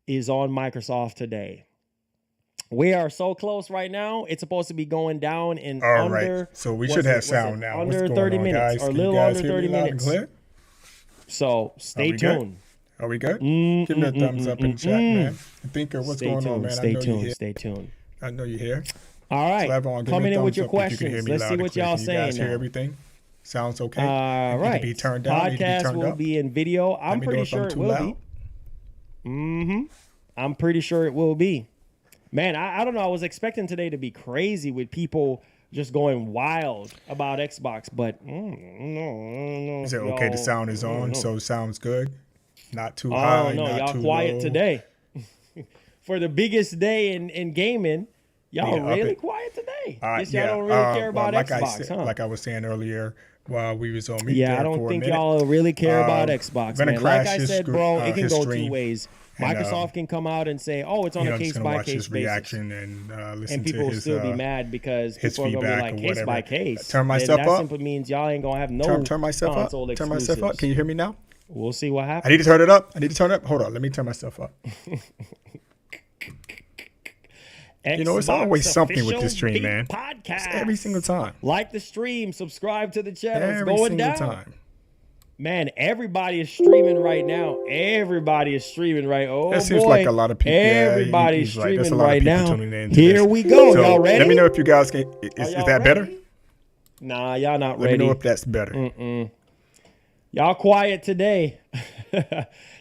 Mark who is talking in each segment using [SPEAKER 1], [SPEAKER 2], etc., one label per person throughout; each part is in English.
[SPEAKER 1] is on Microsoft today. We are so close right now. It's supposed to be going down in
[SPEAKER 2] All
[SPEAKER 1] under.
[SPEAKER 2] right. So we should have sound now.
[SPEAKER 1] Under
[SPEAKER 2] What's
[SPEAKER 1] 30
[SPEAKER 2] going on,
[SPEAKER 1] minutes
[SPEAKER 2] guys?
[SPEAKER 1] or a
[SPEAKER 2] Can you
[SPEAKER 1] little
[SPEAKER 2] guys
[SPEAKER 1] under
[SPEAKER 2] hear me
[SPEAKER 1] 30
[SPEAKER 2] loud and
[SPEAKER 1] minutes.
[SPEAKER 2] clear?
[SPEAKER 1] So stay tuned.
[SPEAKER 2] Are we good? Give me a thumbs up in the chat, man. Thinker, what's going on, man?
[SPEAKER 1] Stay tuned. Stay tuned.
[SPEAKER 2] I know you're here.
[SPEAKER 1] All right.
[SPEAKER 2] Slavon,
[SPEAKER 1] coming in with your questions. Let's see what y'all saying.
[SPEAKER 2] You guys hear everything? Sounds okay? All
[SPEAKER 1] right.
[SPEAKER 2] Need to be turned down.
[SPEAKER 1] Podcast will be in video. I'm pretty sure it will be. I'm pretty sure it will be. Man, I don't know. I was expecting today to be crazy with people just going wild about Xbox, but no.
[SPEAKER 2] Is it okay? The sound is on, so it sounds good. Not too high,
[SPEAKER 1] no,
[SPEAKER 2] not
[SPEAKER 1] y'all
[SPEAKER 2] too
[SPEAKER 1] quiet
[SPEAKER 2] low.
[SPEAKER 1] Today. For the biggest day in gaming, y'all really quiet today. Guess y'all don't really care about Xbox, huh?
[SPEAKER 2] Like I was saying earlier while we was on mute.
[SPEAKER 1] Yeah, I don't think y'all really care about Xbox, man. Like I said, bro, it can go two ways. Microsoft can come out and say, "Oh, it's on a case-by-case basis,"
[SPEAKER 2] reaction and listen
[SPEAKER 1] and people
[SPEAKER 2] to
[SPEAKER 1] will
[SPEAKER 2] his,
[SPEAKER 1] still be mad because people are gonna be like case by case.
[SPEAKER 2] Turn myself
[SPEAKER 1] up.
[SPEAKER 2] That
[SPEAKER 1] simply means y'all ain't gonna have no
[SPEAKER 2] turn myself up. Turn myself up. Can you hear me now?
[SPEAKER 1] We'll see what happens.
[SPEAKER 2] I need to turn it up. Hold on. Let me turn myself up. It's always something with this stream, man.
[SPEAKER 1] Podcast.
[SPEAKER 2] It's every single time.
[SPEAKER 1] Like the stream, subscribe to the channel.
[SPEAKER 2] Every
[SPEAKER 1] it's going down.
[SPEAKER 2] Time.
[SPEAKER 1] Man, everybody is streaming right now. Everybody is streaming right. Oh,
[SPEAKER 2] that seems
[SPEAKER 1] boy.
[SPEAKER 2] like a lot of people.
[SPEAKER 1] Everybody's streaming right now.
[SPEAKER 2] Here
[SPEAKER 1] we go.
[SPEAKER 2] So
[SPEAKER 1] y'all ready?
[SPEAKER 2] Let me know if you guys can. Is that better?
[SPEAKER 1] Nah, y'all not
[SPEAKER 2] ready.
[SPEAKER 1] ready.
[SPEAKER 2] Let me know if that's better.
[SPEAKER 1] Y'all quiet today.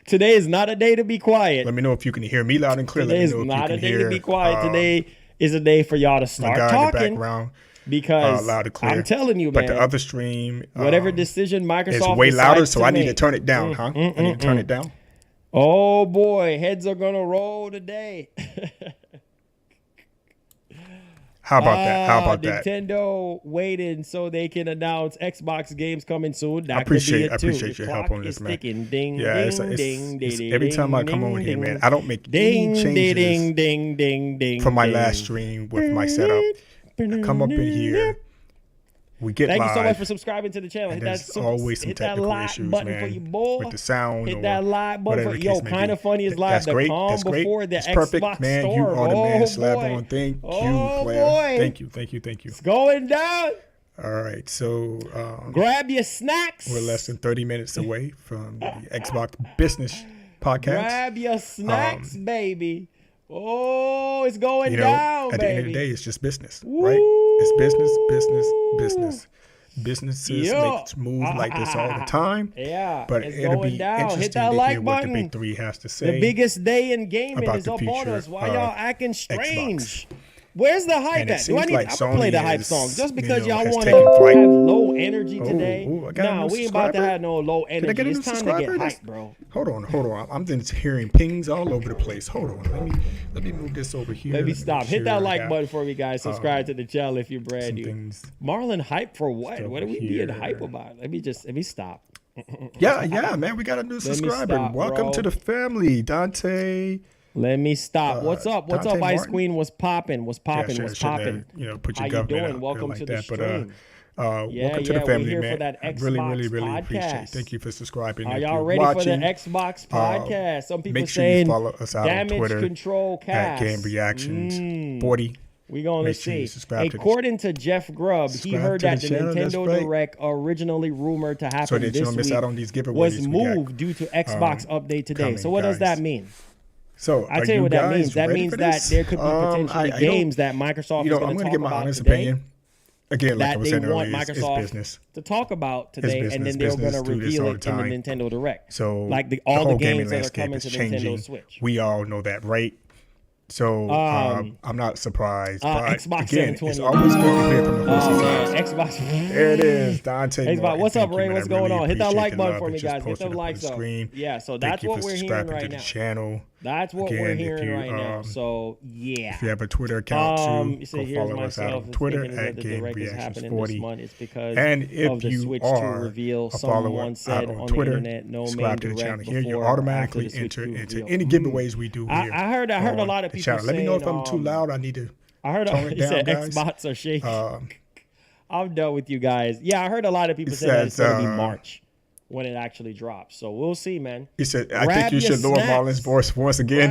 [SPEAKER 1] Today is not a day to be quiet.
[SPEAKER 2] Let me know if you can hear me loud and clear.
[SPEAKER 1] Today is not a day to be quiet. Today is a day for y'all to start talking.
[SPEAKER 2] In the background.
[SPEAKER 1] Because
[SPEAKER 2] loud and clear.
[SPEAKER 1] I'm telling you, man.
[SPEAKER 2] But the other stream,
[SPEAKER 1] whatever decision Microsoft
[SPEAKER 2] is way louder, so I need
[SPEAKER 1] make.
[SPEAKER 2] to turn it down, huh? I need to turn it down.
[SPEAKER 1] Oh boy, heads are gonna roll today.
[SPEAKER 2] How about that?
[SPEAKER 1] Nintendo waiting so they can announce Xbox games coming soon. That
[SPEAKER 2] I appreciate
[SPEAKER 1] your
[SPEAKER 2] help on this, man.
[SPEAKER 1] Ding,
[SPEAKER 2] it's every time I come on here, man, I don't make any changes from my last stream with my setup. I come up in here. We get
[SPEAKER 1] Thank
[SPEAKER 2] live.
[SPEAKER 1] you so much for subscribing to the channel. Hit that like
[SPEAKER 2] issues,
[SPEAKER 1] button
[SPEAKER 2] man,
[SPEAKER 1] for you, boy.
[SPEAKER 2] with the sound.
[SPEAKER 1] Hit that like button for
[SPEAKER 2] yo.
[SPEAKER 1] Kind of funny is live.
[SPEAKER 2] That's great.
[SPEAKER 1] That's before the
[SPEAKER 2] It's
[SPEAKER 1] Xbox
[SPEAKER 2] perfect, man.
[SPEAKER 1] store.
[SPEAKER 2] You are the man.
[SPEAKER 1] Slavon.
[SPEAKER 2] Thank you, Claire. Thank you.
[SPEAKER 1] It's going down.
[SPEAKER 2] All right, so
[SPEAKER 1] grab your snacks.
[SPEAKER 2] We're less than 30 minutes away from the Xbox Business Podcast.
[SPEAKER 1] Grab your snacks, baby. Oh, it's going down,
[SPEAKER 2] at
[SPEAKER 1] baby.
[SPEAKER 2] the end of the day, it's just business, right? It's business. Businesses make moves like this all the time.
[SPEAKER 1] Yeah,
[SPEAKER 2] but it'll be interesting
[SPEAKER 1] Hit that
[SPEAKER 2] to
[SPEAKER 1] like
[SPEAKER 2] hear
[SPEAKER 1] button.
[SPEAKER 2] what the big three has to say.
[SPEAKER 1] The biggest day in gaming
[SPEAKER 2] about
[SPEAKER 1] is
[SPEAKER 2] the
[SPEAKER 1] up on
[SPEAKER 2] future
[SPEAKER 1] us. Why y'all acting strange?
[SPEAKER 2] Xbox.
[SPEAKER 1] Where's the hype at?
[SPEAKER 2] Do I need
[SPEAKER 1] to play the hype song just because y'all want to
[SPEAKER 2] flight.
[SPEAKER 1] have low energy today?
[SPEAKER 2] Nah,
[SPEAKER 1] we ain't about to have no low energy.
[SPEAKER 2] Did I get a new
[SPEAKER 1] it's time
[SPEAKER 2] subscriber?
[SPEAKER 1] to get hype, bro.
[SPEAKER 2] Hold on. I'm just hearing pings all over the place. Hold on. Let me move this over here.
[SPEAKER 1] Let me stop. Hit that like button for me, guys. Subscribe to the channel if you're brand new. Marlon hype for what? What are we being hype about? Let me stop.
[SPEAKER 2] Yeah, man. We got a new subscriber. Welcome to the family, Dante.
[SPEAKER 1] Let me stop. What's up? What's up, Ice Queen? What's popping? What's popping?
[SPEAKER 2] Put your
[SPEAKER 1] How you doing?
[SPEAKER 2] out
[SPEAKER 1] Welcome
[SPEAKER 2] like
[SPEAKER 1] to
[SPEAKER 2] that.
[SPEAKER 1] the stream.
[SPEAKER 2] Welcome to the family,
[SPEAKER 1] we're here
[SPEAKER 2] man.
[SPEAKER 1] for that Xbox
[SPEAKER 2] really appreciate it. Thank you for subscribing.
[SPEAKER 1] Are y'all ready for the Xbox podcast? Some people
[SPEAKER 2] make sure
[SPEAKER 1] saying
[SPEAKER 2] you follow us out on Twitter
[SPEAKER 1] Control Cast.
[SPEAKER 2] at Game Reactions 40.
[SPEAKER 1] We're going to see. According to Jeff Grubb, he heard that the Nintendo Direct, originally rumored to happen this
[SPEAKER 2] week, miss out on these giveaways
[SPEAKER 1] was moved due to Xbox update today. So what does that mean?
[SPEAKER 2] So
[SPEAKER 1] I tell you what that means. That means that there could be potentially games that Microsoft is going to talk about today.
[SPEAKER 2] Again, like
[SPEAKER 1] that
[SPEAKER 2] I was
[SPEAKER 1] they
[SPEAKER 2] saying
[SPEAKER 1] want
[SPEAKER 2] earlier,
[SPEAKER 1] Microsoft
[SPEAKER 2] business.
[SPEAKER 1] to talk about today, and then they're going to reveal it in the Nintendo Direct.
[SPEAKER 2] So
[SPEAKER 1] like all the games that are coming to Nintendo Switch.
[SPEAKER 2] We all know that, right? So I'm not surprised. But
[SPEAKER 1] Xbox
[SPEAKER 2] again, it's always good to hear from the horse's eyes.
[SPEAKER 1] Xbox.
[SPEAKER 2] There it is, Dante.
[SPEAKER 1] Xbox. What's up, Ray? What's going on? Hit that like button for me, guys. Get the likes up. Yeah, so that's what we're hearing right now.
[SPEAKER 2] Channel.
[SPEAKER 1] That's what we're hearing right now. So yeah.
[SPEAKER 2] If you have a Twitter account too, go follow us out on Twitter
[SPEAKER 1] at
[SPEAKER 2] Game Reactions 40.
[SPEAKER 1] It's because
[SPEAKER 2] and if
[SPEAKER 1] of the
[SPEAKER 2] you
[SPEAKER 1] Switch
[SPEAKER 2] are
[SPEAKER 1] 2 reveal.
[SPEAKER 2] a follower
[SPEAKER 1] Someone said
[SPEAKER 2] on
[SPEAKER 1] on
[SPEAKER 2] Twitter,
[SPEAKER 1] the internet, no
[SPEAKER 2] subscribe to the channel here. You automatically enter into any giveaways we do here.
[SPEAKER 1] I heard a lot of people saying.
[SPEAKER 2] Let me know if I'm too loud. I need to.
[SPEAKER 1] I heard
[SPEAKER 2] he
[SPEAKER 1] said
[SPEAKER 2] guys.
[SPEAKER 1] Xbox are shaking. I'm done with you guys. Yeah, I heard a lot of people say that it's going to be March. when it actually drops. So we'll see, man.
[SPEAKER 2] He said, "I think you should lower Marlon's voice once again."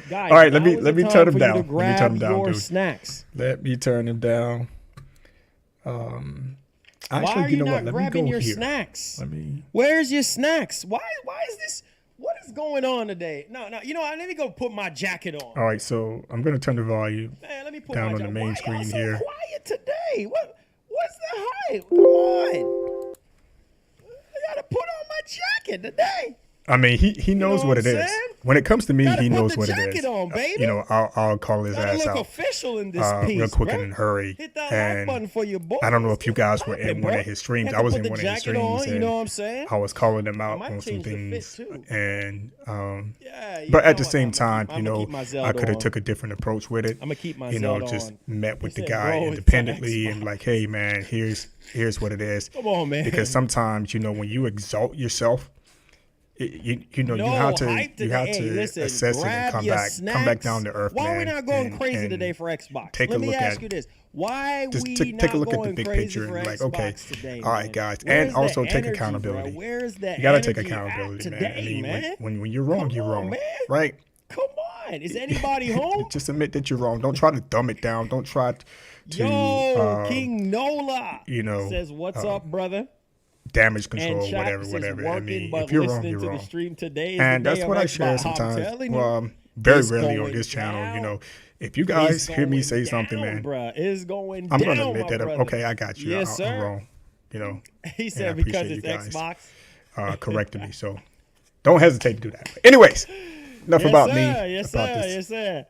[SPEAKER 1] Guys,
[SPEAKER 2] all right, let me turn him down.
[SPEAKER 1] Let me turn him down, dude. Snacks.
[SPEAKER 2] Let me turn him down.
[SPEAKER 1] Why are you not grabbing your snacks? Where's your snacks? Why is this? What is going on today? No. You know, let me go put my jacket on.
[SPEAKER 2] All right, so I'm gonna turn the volume
[SPEAKER 1] let me put
[SPEAKER 2] down on the main screen
[SPEAKER 1] so
[SPEAKER 2] here.
[SPEAKER 1] Quiet today. What's the hype? Come on. I gotta put on my jacket today.
[SPEAKER 2] I mean, he knows what it is. When it comes to me, he knows what it is.
[SPEAKER 1] On, baby.
[SPEAKER 2] You know, I'll call his ass out.
[SPEAKER 1] Official in this piece,
[SPEAKER 2] real quick
[SPEAKER 1] bro.
[SPEAKER 2] and in a hurry.
[SPEAKER 1] Hit that like button for your boy.
[SPEAKER 2] I don't know if you guys were in one of his streams. I was in one of his streams.
[SPEAKER 1] On, you know what I'm saying?
[SPEAKER 2] I was calling him out on some things. And but at the same time, you know, I could have took a different approach with it.
[SPEAKER 1] I'm gonna keep my
[SPEAKER 2] just met with the guy independently and like, hey man, here's what it is.
[SPEAKER 1] Come on, man.
[SPEAKER 2] Because sometimes, you know, when you exalt yourself, you have to assess it and come back down to earth.
[SPEAKER 1] Why are we not going crazy today for Xbox? Let me ask you this: Why we
[SPEAKER 2] take a look at the big picture and like, okay, all right, guys, and also take accountability.
[SPEAKER 1] Where's that?
[SPEAKER 2] You gotta take accountability, man. I mean, when you're wrong, you're wrong, right?
[SPEAKER 1] Come on, is anybody home?
[SPEAKER 2] Just admit that you're wrong. Don't try to dumb it down. Don't try to.
[SPEAKER 1] King Nola,
[SPEAKER 2] you know,
[SPEAKER 1] says, "What's up, brother?"
[SPEAKER 2] Damage control, whatever. I mean, if you're wrong, you're wrong. And that's what I share sometimes. Well, very rarely on this channel. You know, if you guys hear me say something, man, I'm gonna admit that. Okay, I got you. I'm wrong. You know,
[SPEAKER 1] he said because it's Xbox.
[SPEAKER 2] Corrected me, so don't hesitate to do that. Anyways, enough about me.
[SPEAKER 1] Yes, sir.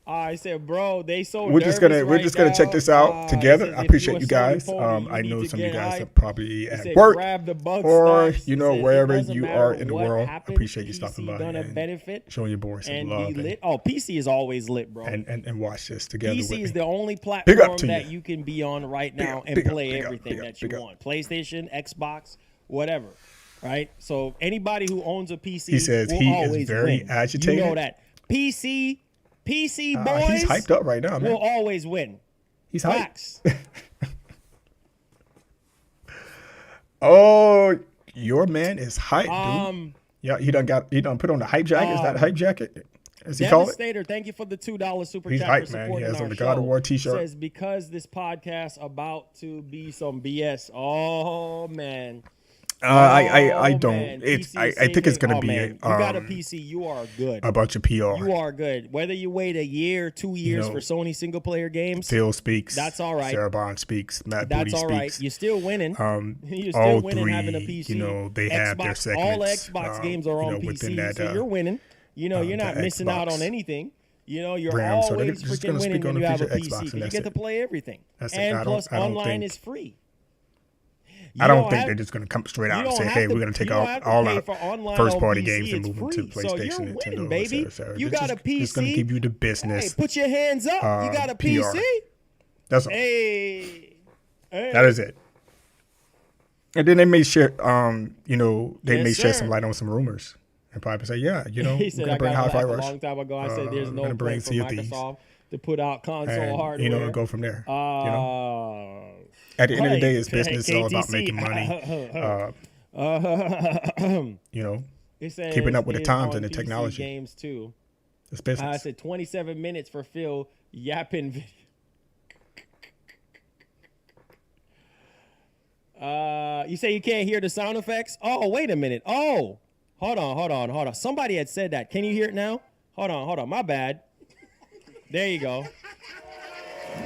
[SPEAKER 1] I said, bro, they so
[SPEAKER 2] we're just gonna check this out together. I appreciate you guys. I know some of you guys are probably at work or you know wherever you are in the world. I appreciate you stopping by and showing your boys some love.
[SPEAKER 1] PC is always lit, bro.
[SPEAKER 2] And watch this together.
[SPEAKER 1] PC is the only platform that you can be on right now and play everything that you want. PlayStation, Xbox, whatever. Right. So anybody who owns a PC,
[SPEAKER 2] he says he is very agitated.
[SPEAKER 1] You know that PC boys,
[SPEAKER 2] he's hyped up right now, man.
[SPEAKER 1] Will always win.
[SPEAKER 2] He's hyped. Oh, your man is hyped, dude. Yeah, he done put on the hype jacket. Is that hype jacket? As he call it?
[SPEAKER 1] Thank you for the $2 super
[SPEAKER 2] chat. He's hyped, man. He has on the God of War t-shirt.
[SPEAKER 1] Says because this podcast about to be some BS. Oh man.
[SPEAKER 2] I don't. I think it's gonna be.
[SPEAKER 1] You got a PC. You are good.
[SPEAKER 2] A bunch of PR.
[SPEAKER 1] You are good. Whether you wait a year, 2 years for Sony single player games.
[SPEAKER 2] Phil speaks.
[SPEAKER 1] That's all right.
[SPEAKER 2] Sarah Bond speaks. Matt
[SPEAKER 1] That's
[SPEAKER 2] Booty
[SPEAKER 1] all right.
[SPEAKER 2] speaks.
[SPEAKER 1] You're still winning.
[SPEAKER 2] You're still winning having a PC. You know they have their segments.
[SPEAKER 1] All Xbox games are on PC,
[SPEAKER 2] that,
[SPEAKER 1] so you're winning. You know you're not missing out on anything. You know you're always freaking winning when you have a PC because you get to play everything. And plus online is free.
[SPEAKER 2] I don't think they're just going to come straight out and say, "Hey, we're going to take all our first-party games and move them to PlayStation, Nintendo,
[SPEAKER 1] baby. You got a PC.
[SPEAKER 2] Just going to give you the business.
[SPEAKER 1] Hey, put your hands up. You got a PC.
[SPEAKER 2] PR. That's all.
[SPEAKER 1] Hey.
[SPEAKER 2] That is it. And then they may share, they may share some light on some rumors and probably say, "Yeah, you know,
[SPEAKER 1] he said,
[SPEAKER 2] we're going to bring Hi-Fi Rush.
[SPEAKER 1] A long time ago, I said there's no plan for Microsoft to put out console hardware.
[SPEAKER 2] You know, go from there. You know." At the end of the day, it's business. It's all about making money. You know, keeping up with the times and the technology.
[SPEAKER 1] Games too.
[SPEAKER 2] It's business.
[SPEAKER 1] I said 27 minutes for Phil yapping video. You say you can't hear the sound effects? Oh, wait a minute. Oh, hold on. Somebody had said that. Can you hear it now? Hold on. My bad. There you go.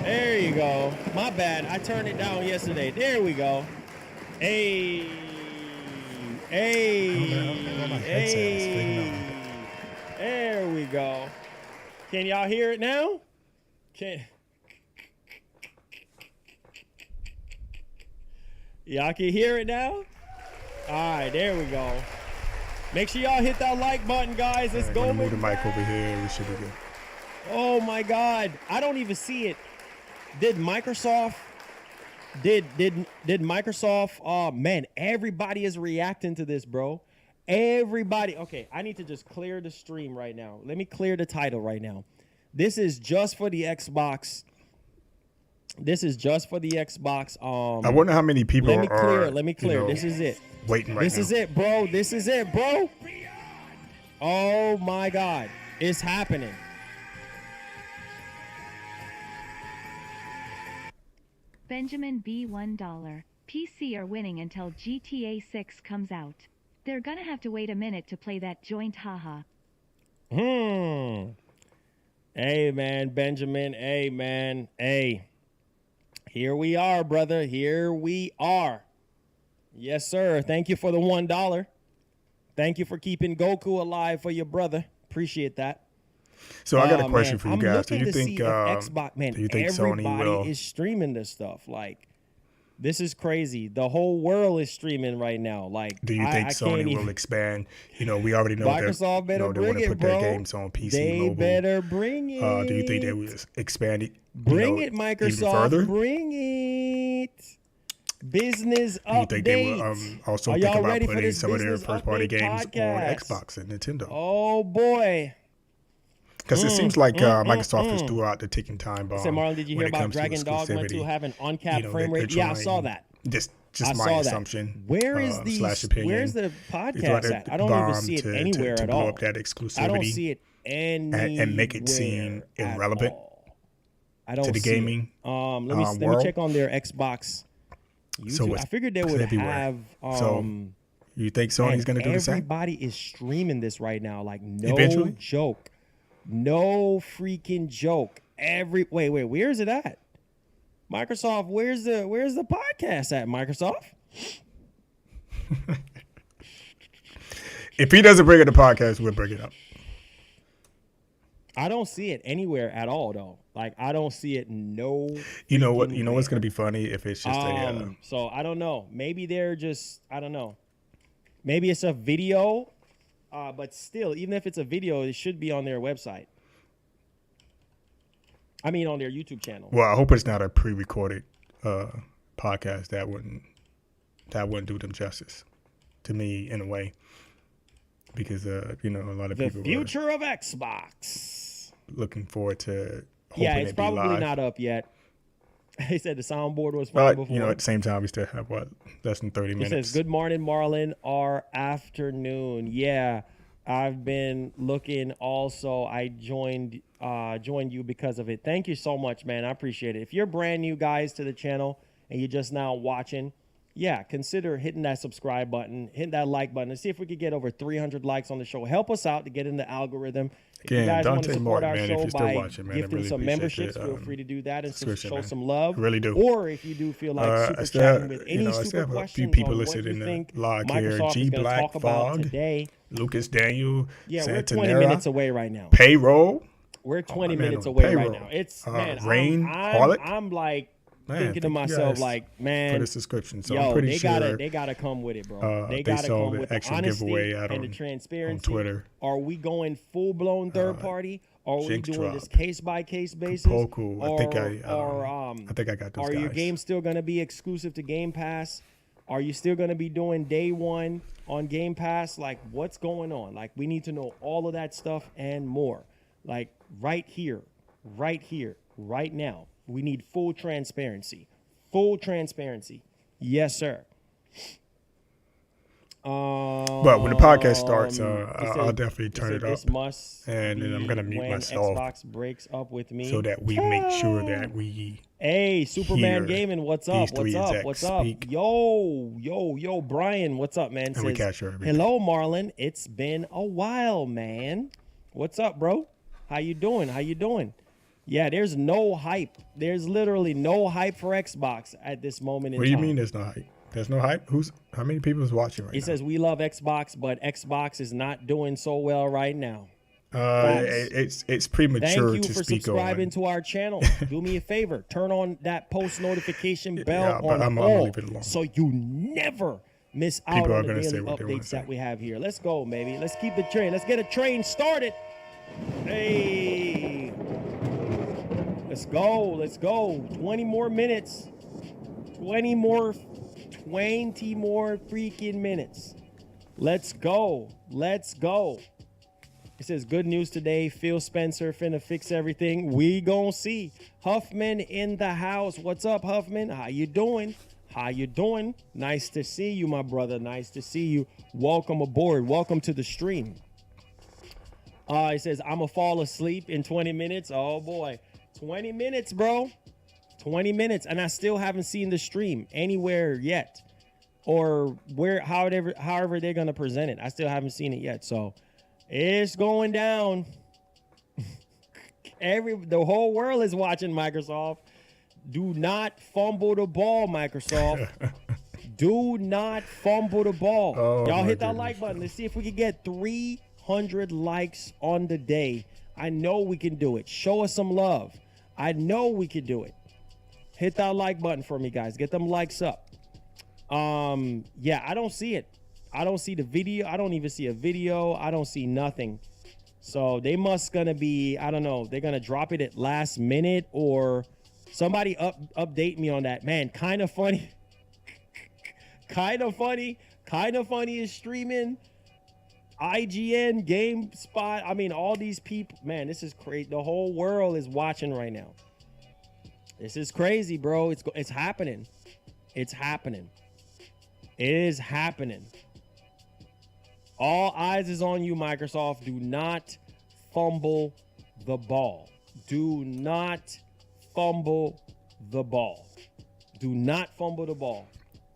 [SPEAKER 1] There you go. My bad. I turned it down yesterday. There we go. Hey. There we go. Can y'all hear it now? Y'all can hear it now? All right, there we go. Make sure y'all hit that like button, guys. Let's go.
[SPEAKER 2] Move the mic over here. We should be good.
[SPEAKER 1] Oh my God. I don't even see it. Did Microsoft, oh man, everybody is reacting to this, bro. Everybody. Okay, I need to just clear the stream right now. Let me clear the title right now. This is just for the Xbox This is just for the Xbox.
[SPEAKER 2] I wonder how many people
[SPEAKER 1] Let me clear. You know, this is it.
[SPEAKER 2] Waiting right
[SPEAKER 1] This
[SPEAKER 2] now.
[SPEAKER 1] is it, bro. This is it, bro. Oh my God, it's happening.
[SPEAKER 3] Benjamin B. $1. PC are winning until GTA 6 comes out. They're gonna have to wait a minute to play that joint, haha.
[SPEAKER 1] Hey man, Benjamin. Hey man. Hey. Here we are, brother. Here we are. Yes, sir. Thank you for the $1. Thank you for keeping Goku alive for your brother. Appreciate that.
[SPEAKER 2] So I got a question for you guys. Do you think
[SPEAKER 1] Xbox, man,
[SPEAKER 2] do you think
[SPEAKER 1] everybody
[SPEAKER 2] Sony will
[SPEAKER 1] is streaming this stuff? Like, this is crazy. The whole world is streaming right now. Like,
[SPEAKER 2] do you think Sony will expand? You know, we already know
[SPEAKER 1] Microsoft
[SPEAKER 2] that,
[SPEAKER 1] better
[SPEAKER 2] they want to put
[SPEAKER 1] bro.
[SPEAKER 2] their games on PC,
[SPEAKER 1] they
[SPEAKER 2] mobile.
[SPEAKER 1] Better bring it.
[SPEAKER 2] Do you think they will expand it?
[SPEAKER 1] Bring it, Microsoft.
[SPEAKER 2] Even further?
[SPEAKER 1] Bring it. Business updates.
[SPEAKER 2] Do you think they will also think about putting some of their first-party games on Xbox and Nintendo?
[SPEAKER 1] Oh boy.
[SPEAKER 2] Because it seems like Microsoft is throughout the ticking time bomb.
[SPEAKER 1] Say, Marlon, did you hear about Dragon Dogma 2 having uncapped frame rate? Yeah, I saw that.
[SPEAKER 2] Just my assumption.
[SPEAKER 1] Where is where's the podcast at? I don't even see it anywhere at all.
[SPEAKER 2] Blow up that exclusivity.
[SPEAKER 1] I don't see it anywhere
[SPEAKER 2] and make it seem irrelevant to the gaming
[SPEAKER 1] let me check on their Xbox YouTube. So I figured they would have
[SPEAKER 2] so you think Sony's going to do the same?
[SPEAKER 1] Everybody is streaming this right now, like no joke. No freaking joke. Wait, where's it at? Microsoft, where's the podcast at, Microsoft?
[SPEAKER 2] If he doesn't bring it to podcast, we'll bring it up.
[SPEAKER 1] I don't see it anywhere at all, though. Like, I don't see it. No.
[SPEAKER 2] You know what? You know what's gonna be funny if it's just
[SPEAKER 1] So I don't know. Maybe they're just. I don't know. Maybe it's a video, but still, even if it's a video, it should be on their website. I mean, on their YouTube channel.
[SPEAKER 2] Well, I hope it's not a pre-recorded podcast. That wouldn't do them justice, to me, in a way, because you know, a lot of people.
[SPEAKER 1] The future of Xbox.
[SPEAKER 2] Looking forward to.
[SPEAKER 1] It's probably not up yet. He said the soundboard was fine before.
[SPEAKER 2] You know, at the same time, we still have less than 30 minutes.
[SPEAKER 1] He says, "Good morning, Marlon, or afternoon." Yeah, I've been looking. Also, I joined you because of it. Thank you so much, man. I appreciate it. If you're brand new, guys, to the channel and you're just now watching, yeah, consider hitting that subscribe button, hitting that like button, and see if we could get over 300 likes on the show. Help us out to get in the algorithm. If you guys want to support our show by gifting some memberships, feel free to do that and show some love.
[SPEAKER 2] Really do.
[SPEAKER 1] Or if you do feel like super chatting with any super questions
[SPEAKER 2] people
[SPEAKER 1] on what
[SPEAKER 2] listening
[SPEAKER 1] you think
[SPEAKER 2] log
[SPEAKER 1] Microsoft
[SPEAKER 2] here.
[SPEAKER 1] is going to talk about today.
[SPEAKER 2] Lucas Daniel,
[SPEAKER 1] yeah,
[SPEAKER 2] Santanera,
[SPEAKER 1] we're 20 minutes away right now.
[SPEAKER 2] Payroll.
[SPEAKER 1] We're 20 minutes away right now. It's
[SPEAKER 2] Rain,
[SPEAKER 1] I'm like thinking to myself, like, man,
[SPEAKER 2] for this description. So I'm pretty sure
[SPEAKER 1] they gotta come with it, bro. They gotta come with the honesty and the transparency.
[SPEAKER 2] On Twitter.
[SPEAKER 1] Are we going full blown third party? Are we doing this case by case basis?
[SPEAKER 2] Poku. I think I got those
[SPEAKER 1] Are
[SPEAKER 2] guys.
[SPEAKER 1] your games still gonna be exclusive to Game Pass? Are you still gonna be doing day one on Game Pass? Like, what's going on? Like, we need to know all of that stuff and more. Like, right here, right now. We need full transparency. Full transparency. Yes, sir.
[SPEAKER 2] But when the podcast starts, I'll definitely turn it up. And then I'm going to mute myself.
[SPEAKER 1] Xbox breaks up with me.
[SPEAKER 2] So that we make sure that we.
[SPEAKER 1] Hey, Superman Gaming, what's up? What's up? Yo, Brian, what's up, man?
[SPEAKER 2] And we catch her.
[SPEAKER 1] Hello, Marlon. It's been a while, man. What's up, bro? How you doing? Yeah, there's no hype. There's literally no hype for Xbox at this moment in time.
[SPEAKER 2] What do you mean there's no hype? There's no hype? How many people is watching right now?
[SPEAKER 1] He says, we love Xbox, but Xbox is not doing so well right now.
[SPEAKER 2] It's premature to speak on.
[SPEAKER 1] Thank you for subscribing to our channel. Do me a favor. Turn on that post notification bell on all so you never miss out on the daily updates that we have here. Let's go, baby. Let's keep the train. Let's get a train started. Hey. Let's go. 20 more minutes. 20 more freaking minutes. Let's go. It says, good news today. Phil Spencer finna fix everything. We gon' see. Huffman in the house. What's up, Huffman? How you doing? How you doing? Nice to see you, my brother. Nice to see you. Welcome aboard. Welcome to the stream. It says, I'm going to fall asleep in 20 minutes. Oh, boy. 20 minutes, bro. 20 minutes. And I still haven't seen the stream anywhere yet. Or however they're going to present it. I still haven't seen it yet. So it's going down. The whole world is watching Microsoft. Do not fumble the ball, Microsoft. Do not fumble the ball. Oh, y'all hit that like button. Let's see if we can get 300 likes on the day. I know we can do it. Show us some love. I know we can do it. Hit that like button for me, guys. Get them likes up. Yeah, I don't see it. I don't see the video. I don't even see a video. I don't see nothing. So they must gonna be, I don't know, they're gonna drop it at last minute, or somebody update me on that. Man, kind of funny. Kind of funny is streaming. IGN, GameSpot. I mean, all these people, man, this is crazy. The whole world is watching right now. This is crazy, bro. It's happening. It's happening. It is happening. All eyes is on you, Microsoft. Do not fumble the ball. Do not fumble the ball. Do not fumble the ball.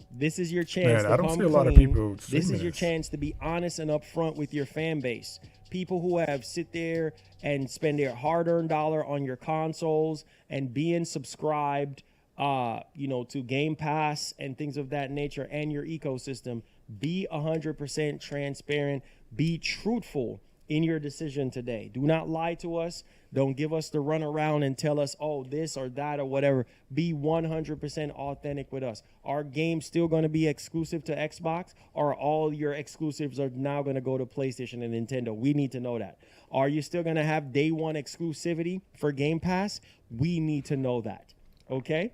[SPEAKER 1] This is your chance.
[SPEAKER 2] Man, I don't see a lot of people.
[SPEAKER 1] This is your chance to be honest and upfront with your fan base. People who have sit there and spend their hard-earned dollar on your consoles and being subscribed, to Game Pass and things of that nature, and your ecosystem. Be 100% transparent. Be truthful in your decision today. Do not lie to us. Don't give us the run around and tell us, oh, this or that or whatever. Be 100% authentic with us. Are games still going to be exclusive to Xbox, or all your exclusives are now going to go to PlayStation and Nintendo? We need to know that. Are you still going to have day one exclusivity for Game Pass? We need to know that. Okay?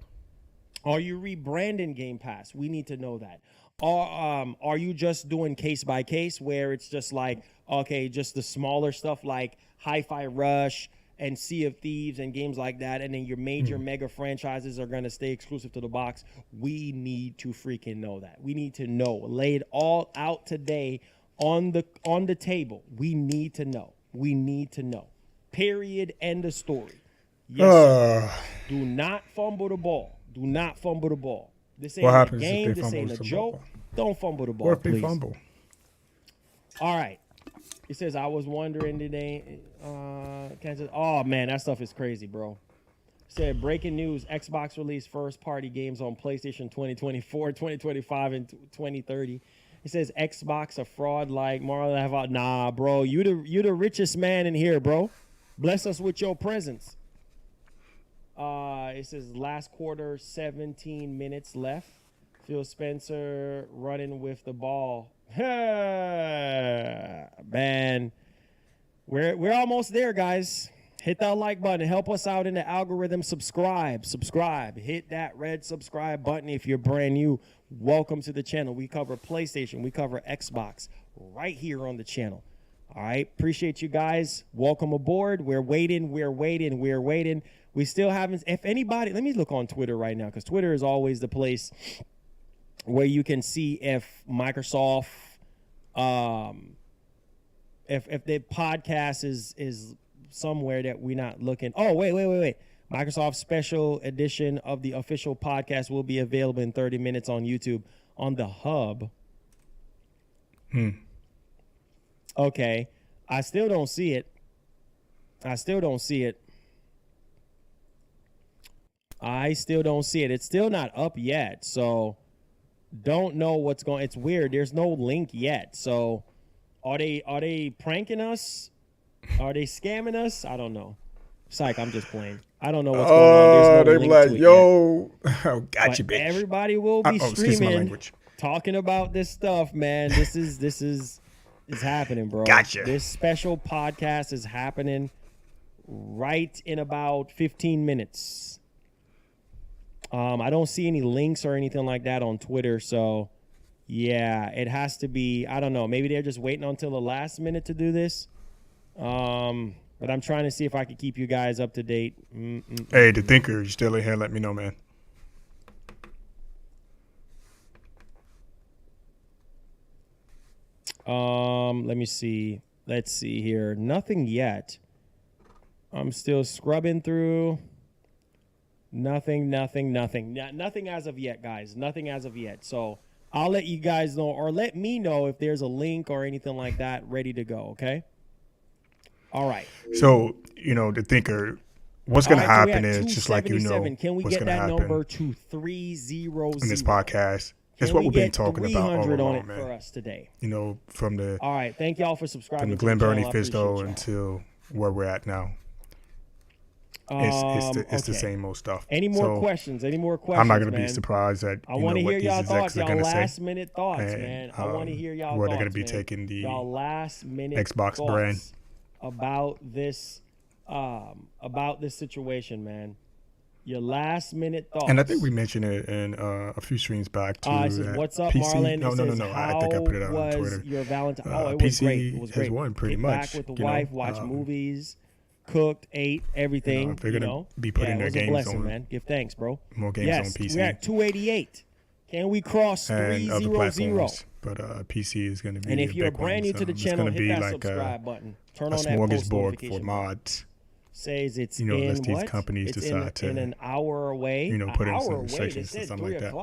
[SPEAKER 1] Are you rebranding Game Pass? We need to know that. Are you just doing case by case, where it's just like, okay, just the smaller stuff like Hi-Fi Rush and Sea of Thieves and games like that, and then your major mega franchises are going to stay exclusive to the box? We need to freaking know that. We need to know. Lay it all out today on the table. We need to know. We need to know. Period. End of story. Yes, do not fumble the ball. Do not fumble the ball. This ain't a game. This ain't a joke. Don't fumble the ball,
[SPEAKER 2] what if
[SPEAKER 1] please.
[SPEAKER 2] They fumble?
[SPEAKER 1] All right. It says, I was wondering today. Oh, man, that stuff is crazy, bro. It said, breaking news, Xbox released first-party games on PlayStation 2024, 2025, and 2030. It says, Xbox a fraud like Marlon. Nah, bro, you the richest man in here, bro. Bless us with your presence. It says last quarter, 17 minutes left. Phil Spencer running with the ball. Man, we're almost there, guys. Hit that like button. Help us out in the algorithm. Subscribe. Hit that red subscribe button if you're brand new. Welcome to the channel. We cover PlayStation. We cover Xbox right here on the channel. All right. Appreciate you guys. Welcome aboard. We're waiting. We still haven't. If anybody, let me look on Twitter right now, because Twitter is always the place where you can see if Microsoft, if the podcast is somewhere that we're not looking. Oh, wait. Microsoft special edition of the official podcast will be available in 30 minutes on YouTube on the hub. Okay. I still don't see it. It's still not up yet. So don't know what's going. It's weird. There's no link yet. So are they pranking us? Are they scamming us? I don't know. Psych, I'm just playing. I don't know what's going on. There's no link to it
[SPEAKER 2] yet. Gotcha, bitch.
[SPEAKER 1] Everybody will be streaming, talking about this stuff, man. This is happening, bro.
[SPEAKER 2] Gotcha.
[SPEAKER 1] This special podcast is happening right in about 15 minutes. I don't see any links or anything like that on Twitter, so yeah, it has to be, I don't know, maybe they're just waiting until the last minute to do this, But I'm trying to see if I can keep you guys up to date.
[SPEAKER 2] Hey, the Thinker, you still in here? Let me know, man.
[SPEAKER 1] Let me see. Let's see here. Nothing yet. I'm still scrubbing through. Nothing as of yet, guys. Nothing as of yet. So I'll let you guys know, or let me know if there's a link or anything like that ready to go, okay? All right.
[SPEAKER 2] So, the Thinker, what's going to happen is, just like
[SPEAKER 1] can we get that number to 300
[SPEAKER 2] in this podcast? That's what we've been talking about all along, man.
[SPEAKER 1] For us today.
[SPEAKER 2] From the
[SPEAKER 1] all right. Thank y'all for subscribing.
[SPEAKER 2] From the Glen Burnie Fisto until where we're at now. It's the same old stuff.
[SPEAKER 1] Any more questions? I'm
[SPEAKER 2] not going to be surprised that
[SPEAKER 1] I want to hear y'all thoughts, y'all last minute thoughts, man. I want to hear y'all
[SPEAKER 2] where
[SPEAKER 1] thoughts,
[SPEAKER 2] they're going to be taking the
[SPEAKER 1] y'all last minute
[SPEAKER 2] Xbox brand
[SPEAKER 1] about this situation, man. Your last minute thoughts.
[SPEAKER 2] And I think we mentioned it in a few streams back too.
[SPEAKER 1] What's up,
[SPEAKER 2] PC,
[SPEAKER 1] Marlon?
[SPEAKER 2] No. I think I put it out on Twitter.
[SPEAKER 1] Your Valentine?
[SPEAKER 2] It
[SPEAKER 1] was great. It was great.
[SPEAKER 2] Has won pretty
[SPEAKER 1] Get
[SPEAKER 2] much.
[SPEAKER 1] Back with the wife, watch movies, cooked, ate, everything.
[SPEAKER 2] If they're gonna be putting their games
[SPEAKER 1] blessing,
[SPEAKER 2] on,
[SPEAKER 1] man. Give thanks, bro.
[SPEAKER 2] More games on PC.
[SPEAKER 1] We're at 288. Can we cross 300?
[SPEAKER 2] But PC is going to be.
[SPEAKER 1] And if you're brand new to the channel, hit that
[SPEAKER 2] like
[SPEAKER 1] subscribe button. Turn
[SPEAKER 2] on
[SPEAKER 1] that
[SPEAKER 2] smorgasbord for mods.
[SPEAKER 1] Says it's
[SPEAKER 2] unless these companies decide to
[SPEAKER 1] in an hour away.
[SPEAKER 2] Put in some restrictions or something like that.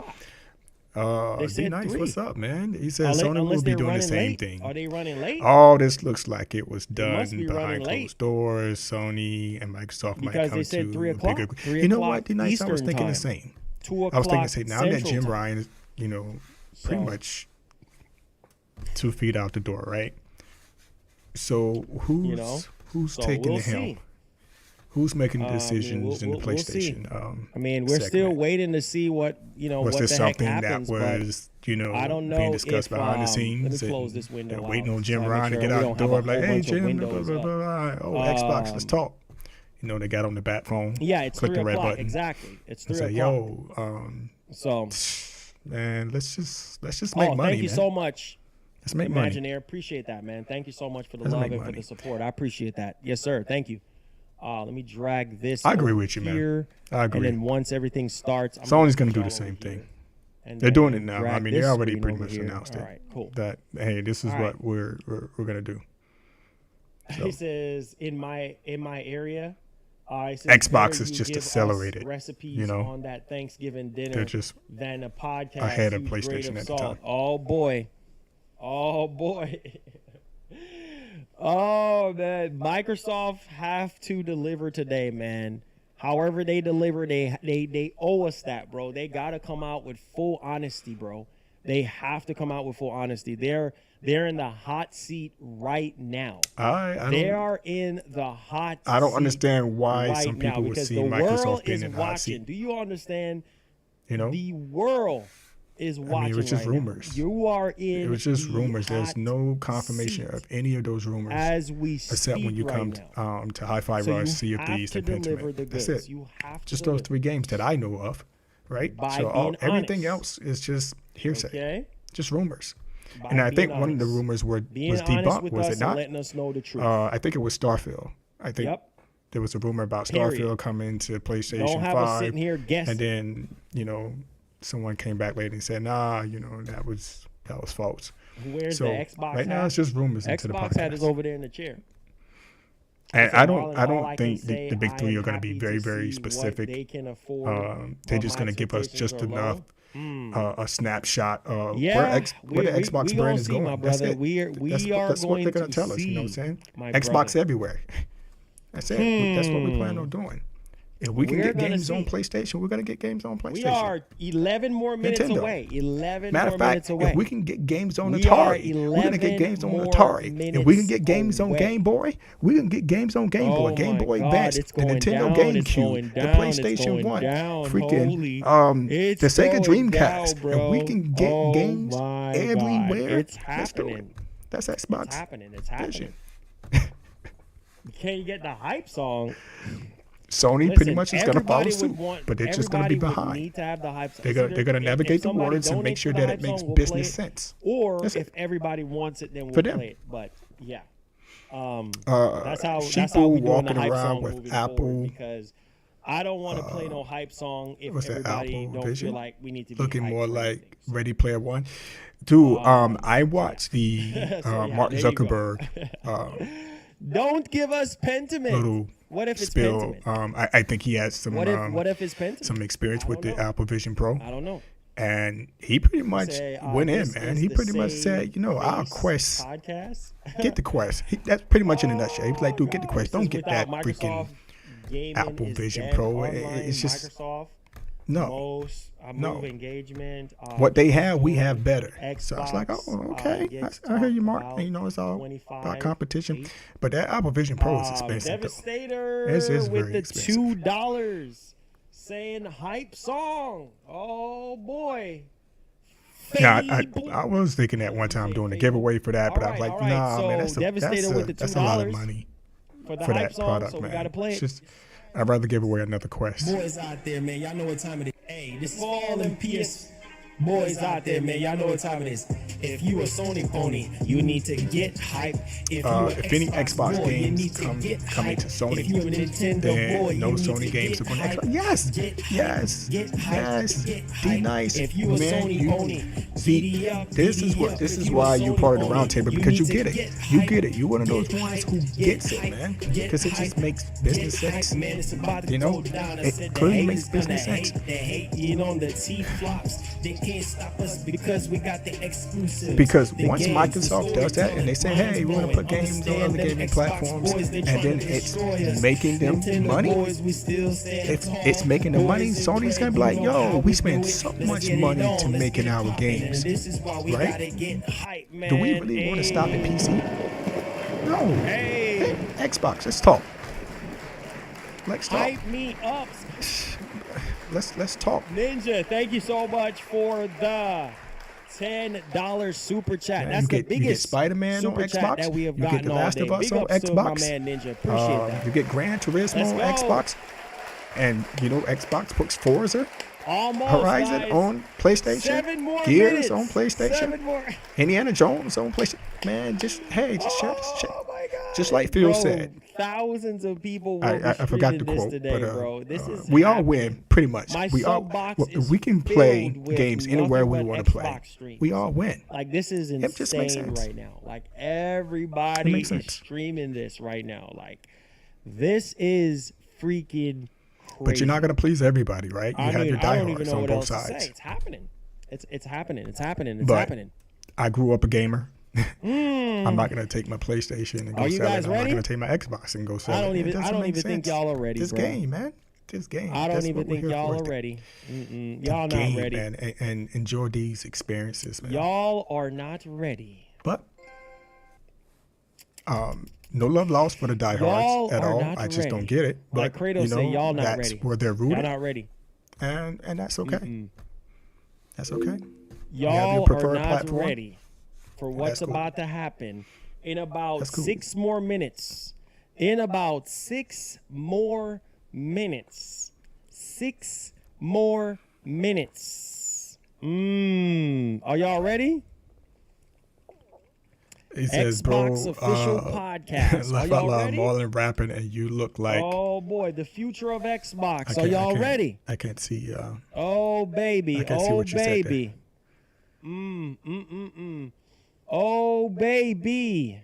[SPEAKER 2] Be nice. 3. What's up, man? He says Sony will be doing the same thing.
[SPEAKER 1] Are they running late?
[SPEAKER 2] All this looks like it was done behind closed doors. Sony and Microsoft might come
[SPEAKER 1] they said
[SPEAKER 2] to
[SPEAKER 1] 3 o'clock.
[SPEAKER 2] a bigger. You know what? The nice. I was thinking the same.
[SPEAKER 1] 2 o'clock.
[SPEAKER 2] I was thinking the same. Now that Jim
[SPEAKER 1] time.
[SPEAKER 2] Ryan is, pretty much 2 feet out the door, right? So who's taking the helm? Who's making the decisions in the PlayStation?
[SPEAKER 1] We're still waiting to see what
[SPEAKER 2] Was
[SPEAKER 1] what
[SPEAKER 2] this
[SPEAKER 1] the
[SPEAKER 2] something
[SPEAKER 1] heck happens,
[SPEAKER 2] that was
[SPEAKER 1] I don't know
[SPEAKER 2] being discussed behind the
[SPEAKER 1] Let
[SPEAKER 2] scenes?
[SPEAKER 1] me close this window.
[SPEAKER 2] Waiting on Jim Ryan to get out the door, like, hey Jim, blah, blah, blah. Xbox, let's talk. They got on the bat phone.
[SPEAKER 1] Yeah, it's
[SPEAKER 2] click
[SPEAKER 1] 3
[SPEAKER 2] the red
[SPEAKER 1] o'clock.
[SPEAKER 2] button.
[SPEAKER 1] Exactly, it's 3
[SPEAKER 2] o'clock.
[SPEAKER 1] So,
[SPEAKER 2] man, let's just make money.
[SPEAKER 1] Thank you so much.
[SPEAKER 2] Let's make
[SPEAKER 1] Imagineer.
[SPEAKER 2] money.
[SPEAKER 1] Appreciate that, man. Thank you so much for the love and for the support. I appreciate that. Yes, sir. Thank you. Let me drag this.
[SPEAKER 2] I agree with you, man. I agree.
[SPEAKER 1] And then once everything starts,
[SPEAKER 2] Sony's going to do the same thing. They're doing it now. They already pretty much announced it.
[SPEAKER 1] All right, cool.
[SPEAKER 2] That hey, this is what we're going to do.
[SPEAKER 1] So. He says in my area.
[SPEAKER 2] Xbox is just accelerated.
[SPEAKER 1] Recipes on that Thanksgiving dinner.
[SPEAKER 2] They're just
[SPEAKER 1] than a podcast
[SPEAKER 2] ahead of PlayStation at the time.
[SPEAKER 1] Oh boy. Oh man, Microsoft have to deliver today, man. However they deliver, they owe us that, bro. They gotta come out with full honesty, bro. They have to come out with full honesty. They're in the hot seat right now. They are in the hot seat.
[SPEAKER 2] I don't understand why
[SPEAKER 1] right
[SPEAKER 2] some people would see Microsoft being in the hot seat.
[SPEAKER 1] Do you understand? The world is watching.
[SPEAKER 2] It was just
[SPEAKER 1] right
[SPEAKER 2] rumors.
[SPEAKER 1] Now. You are in.
[SPEAKER 2] It was just rumors. There's no confirmation of any of those rumors
[SPEAKER 1] as we speak
[SPEAKER 2] except when you come to Hi-Fi Rush, Sea of Thieves, and Pentiment. That's it. Just those 3 games that I know of, right? Everything else is just hearsay, just rumors. And I think one of the rumors was debunked, was it not?
[SPEAKER 1] Letting us know the truth.
[SPEAKER 2] I think it was Starfield. I think there was a rumor about Starfield coming to PlayStation 5.
[SPEAKER 1] Don't have us sitting here guessing.
[SPEAKER 2] And then, someone came back later and said, nah, that was false.
[SPEAKER 1] Where's the Xbox?
[SPEAKER 2] Right now, it's just rumors into the podcast.
[SPEAKER 1] Xbox hat is over there in the chair.
[SPEAKER 2] And I don't think the big 3 are going to be very, very specific.
[SPEAKER 1] They can afford.
[SPEAKER 2] They're just going to give us just enough a snapshot of where the Xbox brand is going. That's it. That's what they're going to tell us. You know what I'm saying? Xbox everywhere. That's it. That's what we plan on doing. If we can get games on PlayStation, we're going to get games on PlayStation.
[SPEAKER 1] We are 11 more minutes away. 11
[SPEAKER 2] Matter
[SPEAKER 1] more
[SPEAKER 2] of fact,
[SPEAKER 1] minutes away.
[SPEAKER 2] If we can get games on Atari, we're going to get games on Atari. If we can get games on Game Boy, we can get games on Game Boy, Game Boy Advance, the Nintendo GameCube, the PlayStation 1, freaking the Sega Dreamcast. If we can get games everywhere,
[SPEAKER 1] it's happening.
[SPEAKER 2] That's Xbox.
[SPEAKER 1] It's happening. It's happening. Can you get the hype song?
[SPEAKER 2] Sony pretty much is going to follow suit, but they're just going to be behind.
[SPEAKER 1] Need to have the hype song.
[SPEAKER 2] They're going to navigate the waters and make sure that it makes business sense.
[SPEAKER 1] Or if everybody wants it, then we'll play it. But yeah. That's how we doing the hype song with Apple because I don't want to play no hype song if everybody don't
[SPEAKER 2] Vision?
[SPEAKER 1] feel like we need to be
[SPEAKER 2] looking more like Ready Player One. Dude, I watched the Mark Zuckerberg.
[SPEAKER 1] Don't give us Pentiment. What if it's
[SPEAKER 2] spill.
[SPEAKER 1] Pentiment?
[SPEAKER 2] I think he has some.
[SPEAKER 1] What if it's Pentiment?
[SPEAKER 2] Some experience with the Apple Vision Pro.
[SPEAKER 1] I don't know.
[SPEAKER 2] And he pretty much went in, man. He pretty much said, our Quest.
[SPEAKER 1] Podcast?
[SPEAKER 2] Get the Quest. That's pretty much in a nutshell. He was like, dude, get the Quest. Don't get that freaking Apple Vision Pro. It's just
[SPEAKER 1] Microsoft.
[SPEAKER 2] No.
[SPEAKER 1] Move engagement.
[SPEAKER 2] What they have, we have better. Xbox, so I was like, oh, okay. I hear you, Mark. It's all about competition. But that Apple Vision Pro is expensive.
[SPEAKER 1] Devastator
[SPEAKER 2] it's
[SPEAKER 1] with
[SPEAKER 2] very
[SPEAKER 1] the
[SPEAKER 2] expensive.
[SPEAKER 1] $2 saying hype song. Oh boy.
[SPEAKER 2] Yeah, I was thinking that one time doing a giveaway for that, but I was like, nah,
[SPEAKER 1] so
[SPEAKER 2] man, that's a lot of money
[SPEAKER 1] for
[SPEAKER 2] that
[SPEAKER 1] song,
[SPEAKER 2] product,
[SPEAKER 1] so
[SPEAKER 2] man.
[SPEAKER 1] We gotta play it.
[SPEAKER 2] Just, I'd rather give away another Quest.
[SPEAKER 4] Boys out there, man, y'all know what time it is. Hey, this is for all them PS boys out there, man. Y'all know what time it is. If you a Sony pony, you need to get hype. If
[SPEAKER 2] any Xbox boy, games coming to Sony,
[SPEAKER 4] if you a Nintendo
[SPEAKER 2] then
[SPEAKER 4] boy,
[SPEAKER 2] no
[SPEAKER 4] you
[SPEAKER 2] Sony
[SPEAKER 4] need
[SPEAKER 2] games
[SPEAKER 4] to
[SPEAKER 2] are going
[SPEAKER 4] get
[SPEAKER 2] to Xbox. Yes. Be nice,
[SPEAKER 4] if you a
[SPEAKER 2] man.
[SPEAKER 4] Sony pony,
[SPEAKER 2] See, this is why you're part of the roundtable, because you get it. You get it. You're one of those ones who gets it, man. Because it just makes business sense. It clearly makes business sense.
[SPEAKER 4] Can't stop us because we got the exclusive.
[SPEAKER 2] Because once Microsoft does that and they say, hey, we want to put games on other gaming platforms, and then it's making them money, if it's making them money, Sony's going to be like, yo, we spend so much money to making our games, right? Do we really want to stop at PC? No. Hey, Xbox, let's talk. Let's talk.
[SPEAKER 1] Hype me up.
[SPEAKER 2] Let's talk.
[SPEAKER 1] Ninja, thank you so much for the $10 super chat. That's the biggest
[SPEAKER 2] Spider-Man on Xbox.
[SPEAKER 1] That we have
[SPEAKER 2] you get
[SPEAKER 1] gotten
[SPEAKER 2] The Last of Us on Xbox.
[SPEAKER 1] My man Ninja, appreciate that.
[SPEAKER 2] You get Gran Turismo on Xbox, and Xbox puts Forza Horizon on PlayStation.
[SPEAKER 1] 7 more
[SPEAKER 2] Gears
[SPEAKER 1] minutes.
[SPEAKER 2] on PlayStation.
[SPEAKER 1] 7 more.
[SPEAKER 2] Indiana Jones on PlayStation. Man, just share. Just like Phil said.
[SPEAKER 1] Thousands of people will
[SPEAKER 2] I forgot the quote,
[SPEAKER 1] today,
[SPEAKER 2] but
[SPEAKER 1] bro. This is
[SPEAKER 2] we all win pretty much. We can play
[SPEAKER 1] with
[SPEAKER 2] games anywhere we want to play.
[SPEAKER 1] Streams.
[SPEAKER 2] We all win.
[SPEAKER 1] Like, this is insane right now. Like, everybody is streaming this right now. Like, this is freaking crazy.
[SPEAKER 2] But you're not gonna please everybody, right? You have your diehards on both sides.
[SPEAKER 1] It's happening. It's happening.
[SPEAKER 2] I grew up a gamer. I'm not gonna take my PlayStation and go sell it. I'm not gonna take my Xbox and go sell it.
[SPEAKER 1] I don't even think y'all are ready.
[SPEAKER 2] This game, man. This game.
[SPEAKER 1] I don't even think y'all are ready. Y'all not ready.
[SPEAKER 2] Man, and enjoy these experiences, man.
[SPEAKER 1] Y'all are not ready.
[SPEAKER 2] But no love lost for the diehards at all. I just don't get it. But
[SPEAKER 1] like Kratos say, y'all not
[SPEAKER 2] that's
[SPEAKER 1] ready.
[SPEAKER 2] where they're rooted.
[SPEAKER 1] Y'all not ready.
[SPEAKER 2] And that's okay. That's okay.
[SPEAKER 1] Y'all are not ready for what's about to happen in about 6 more minutes. In about 6 more minutes. 6 more minutes. Are y'all ready?
[SPEAKER 2] He says,
[SPEAKER 1] Xbox official podcast. Are y'all ready?
[SPEAKER 2] Marlon rapping, and you look like.
[SPEAKER 1] Oh boy, the future of Xbox. Are y'all ready?
[SPEAKER 2] I can't see.
[SPEAKER 1] Oh baby.
[SPEAKER 2] I can't see what you said there.
[SPEAKER 1] Oh baby.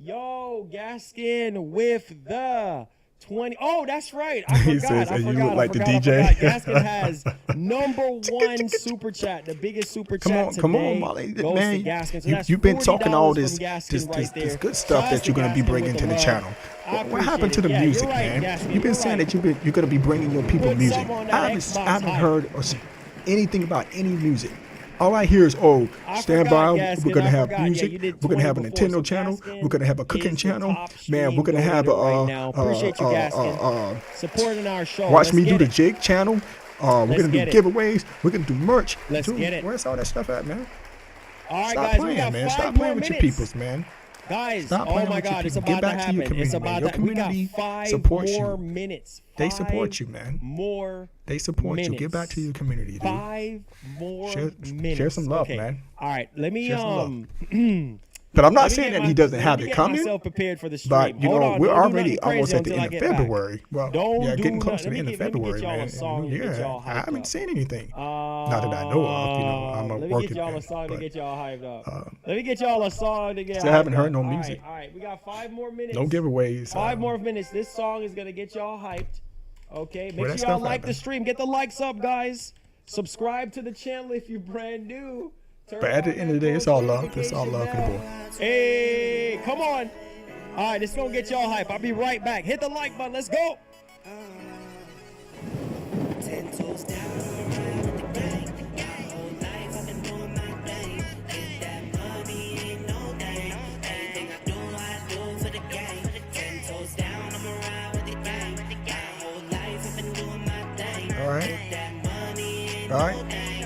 [SPEAKER 1] Yo, Gaskin with the 20. Oh, that's right. I forgot.
[SPEAKER 2] You look like the DJ.
[SPEAKER 1] Gaskin has #1 super chat, the biggest super chat today.
[SPEAKER 2] Come on, Molly. Man,
[SPEAKER 1] so
[SPEAKER 2] you've been talking all this good stuff that you're going to be bringing to the channel. What happened to the music, man? You've been saying that you're going to be bringing your people music. I haven't heard or seen anything about any music. All I hear is, stand by, we're going to have music, we're going to have a Nintendo channel, we're going to have a cooking channel, man, we're going to have
[SPEAKER 1] supporting our show.
[SPEAKER 2] Watch me do the jig channel, we're going to do giveaways, we're going to do merch.
[SPEAKER 1] Let's get it.
[SPEAKER 2] Where's all that stuff at, man?
[SPEAKER 1] All right,
[SPEAKER 2] Stop
[SPEAKER 1] guys,
[SPEAKER 2] playing, man. Stop playing with your peoples, man.
[SPEAKER 1] Guys, oh my God, it's about to happen. It's about to happen. We got 5 more minutes.
[SPEAKER 2] They support you, man. They support you. Get back to your community, dude.
[SPEAKER 1] 5 more minutes.
[SPEAKER 2] Share some love, man.
[SPEAKER 1] All right, let me
[SPEAKER 2] But I'm not saying that he doesn't have it coming.
[SPEAKER 1] Prepared for the stream.
[SPEAKER 2] But you know, we're already almost at the end of February. Well, yeah, getting close to the end of February, man. Yeah, I haven't seen anything. Not that I know of. You know, I'm a working.
[SPEAKER 1] Let me get y'all a song to get y'all hyped up. Let me get y'all a song to get.
[SPEAKER 2] Still haven't heard no music.
[SPEAKER 1] All right, we got 5 more minutes.
[SPEAKER 2] No giveaways.
[SPEAKER 1] 5 more minutes. This song is gonna get y'all hyped. Okay, make sure y'all like the stream. Get the likes up, guys. Subscribe to the channel if you're brand new.
[SPEAKER 2] But at the end of the day, it's all love. It's all love for the boy.
[SPEAKER 1] Hey, come on. All right, it's going to get y'all hype. I'll be right back. Hit the like button. Let's go.
[SPEAKER 2] All right. All right.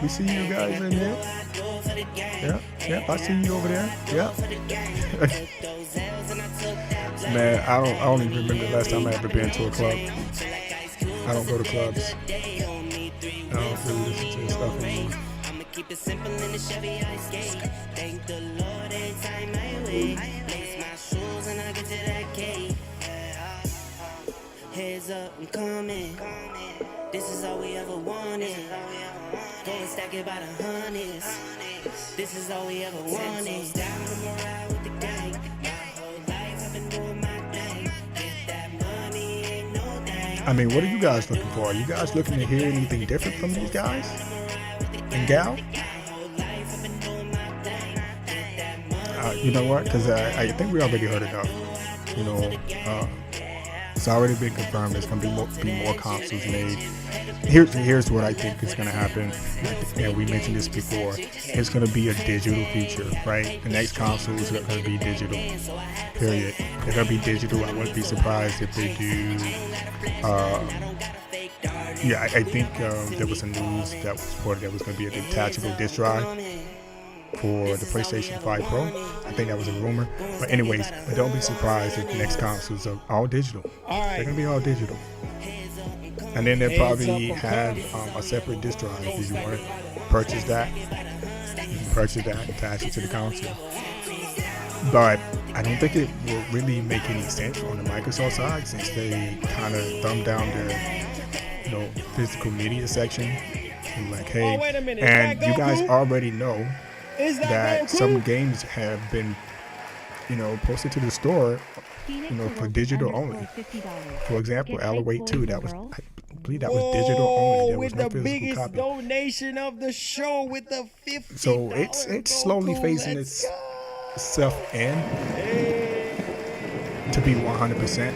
[SPEAKER 2] We see you guys in there. Yeah, I see you over there. Yeah. Man, I don't even remember the last time I ever been to a club. I don't go to clubs. I don't really listen to this stuff anymore. I'ma keep it simple in the Chevy I skate. Thank the Lord every time I wait. Lace my shoes and I get to that gate. Heads up, I'm coming. This is all we ever wanted. Go and stack it by the hundreds. This is all we ever wanted. Down the morale with the gang. My whole life I've been doing my thing. Get that money, ain't no thing. I mean, what are you guys looking for? Are you guys looking to hear anything different from these guys and gal? You know what? Because I think we already heard enough. You know, it's already been confirmed. There's going to be more consoles made. Here's what I think is going to happen. And we mentioned this before. It's going to be a digital feature, right? The next consoles are going to be digital. Period. They're going to be digital. I wouldn't be surprised if they do. Yeah, I think there was some news that was reported there was going to be a detachable disk drive for the PlayStation 5 Pro. I think that was a rumor. But anyways, don't be surprised if the next consoles are all digital. They're going to be all digital. And then they'll probably have a separate disk drive if you want to purchase that. You can purchase that and attach it to the console. But I don't think it will really make any sense on the Microsoft side since they kind of dumbed down their, physical media section. And like, hey, and you guys already know that some games have been, posted to the store, for digital only. For example, Alan Wake 2, I believe that was digital only. There was no physical
[SPEAKER 1] biggest
[SPEAKER 2] copy.
[SPEAKER 1] Donation of the show with the $50.
[SPEAKER 2] So it's slowly phasing itself in to be 100%.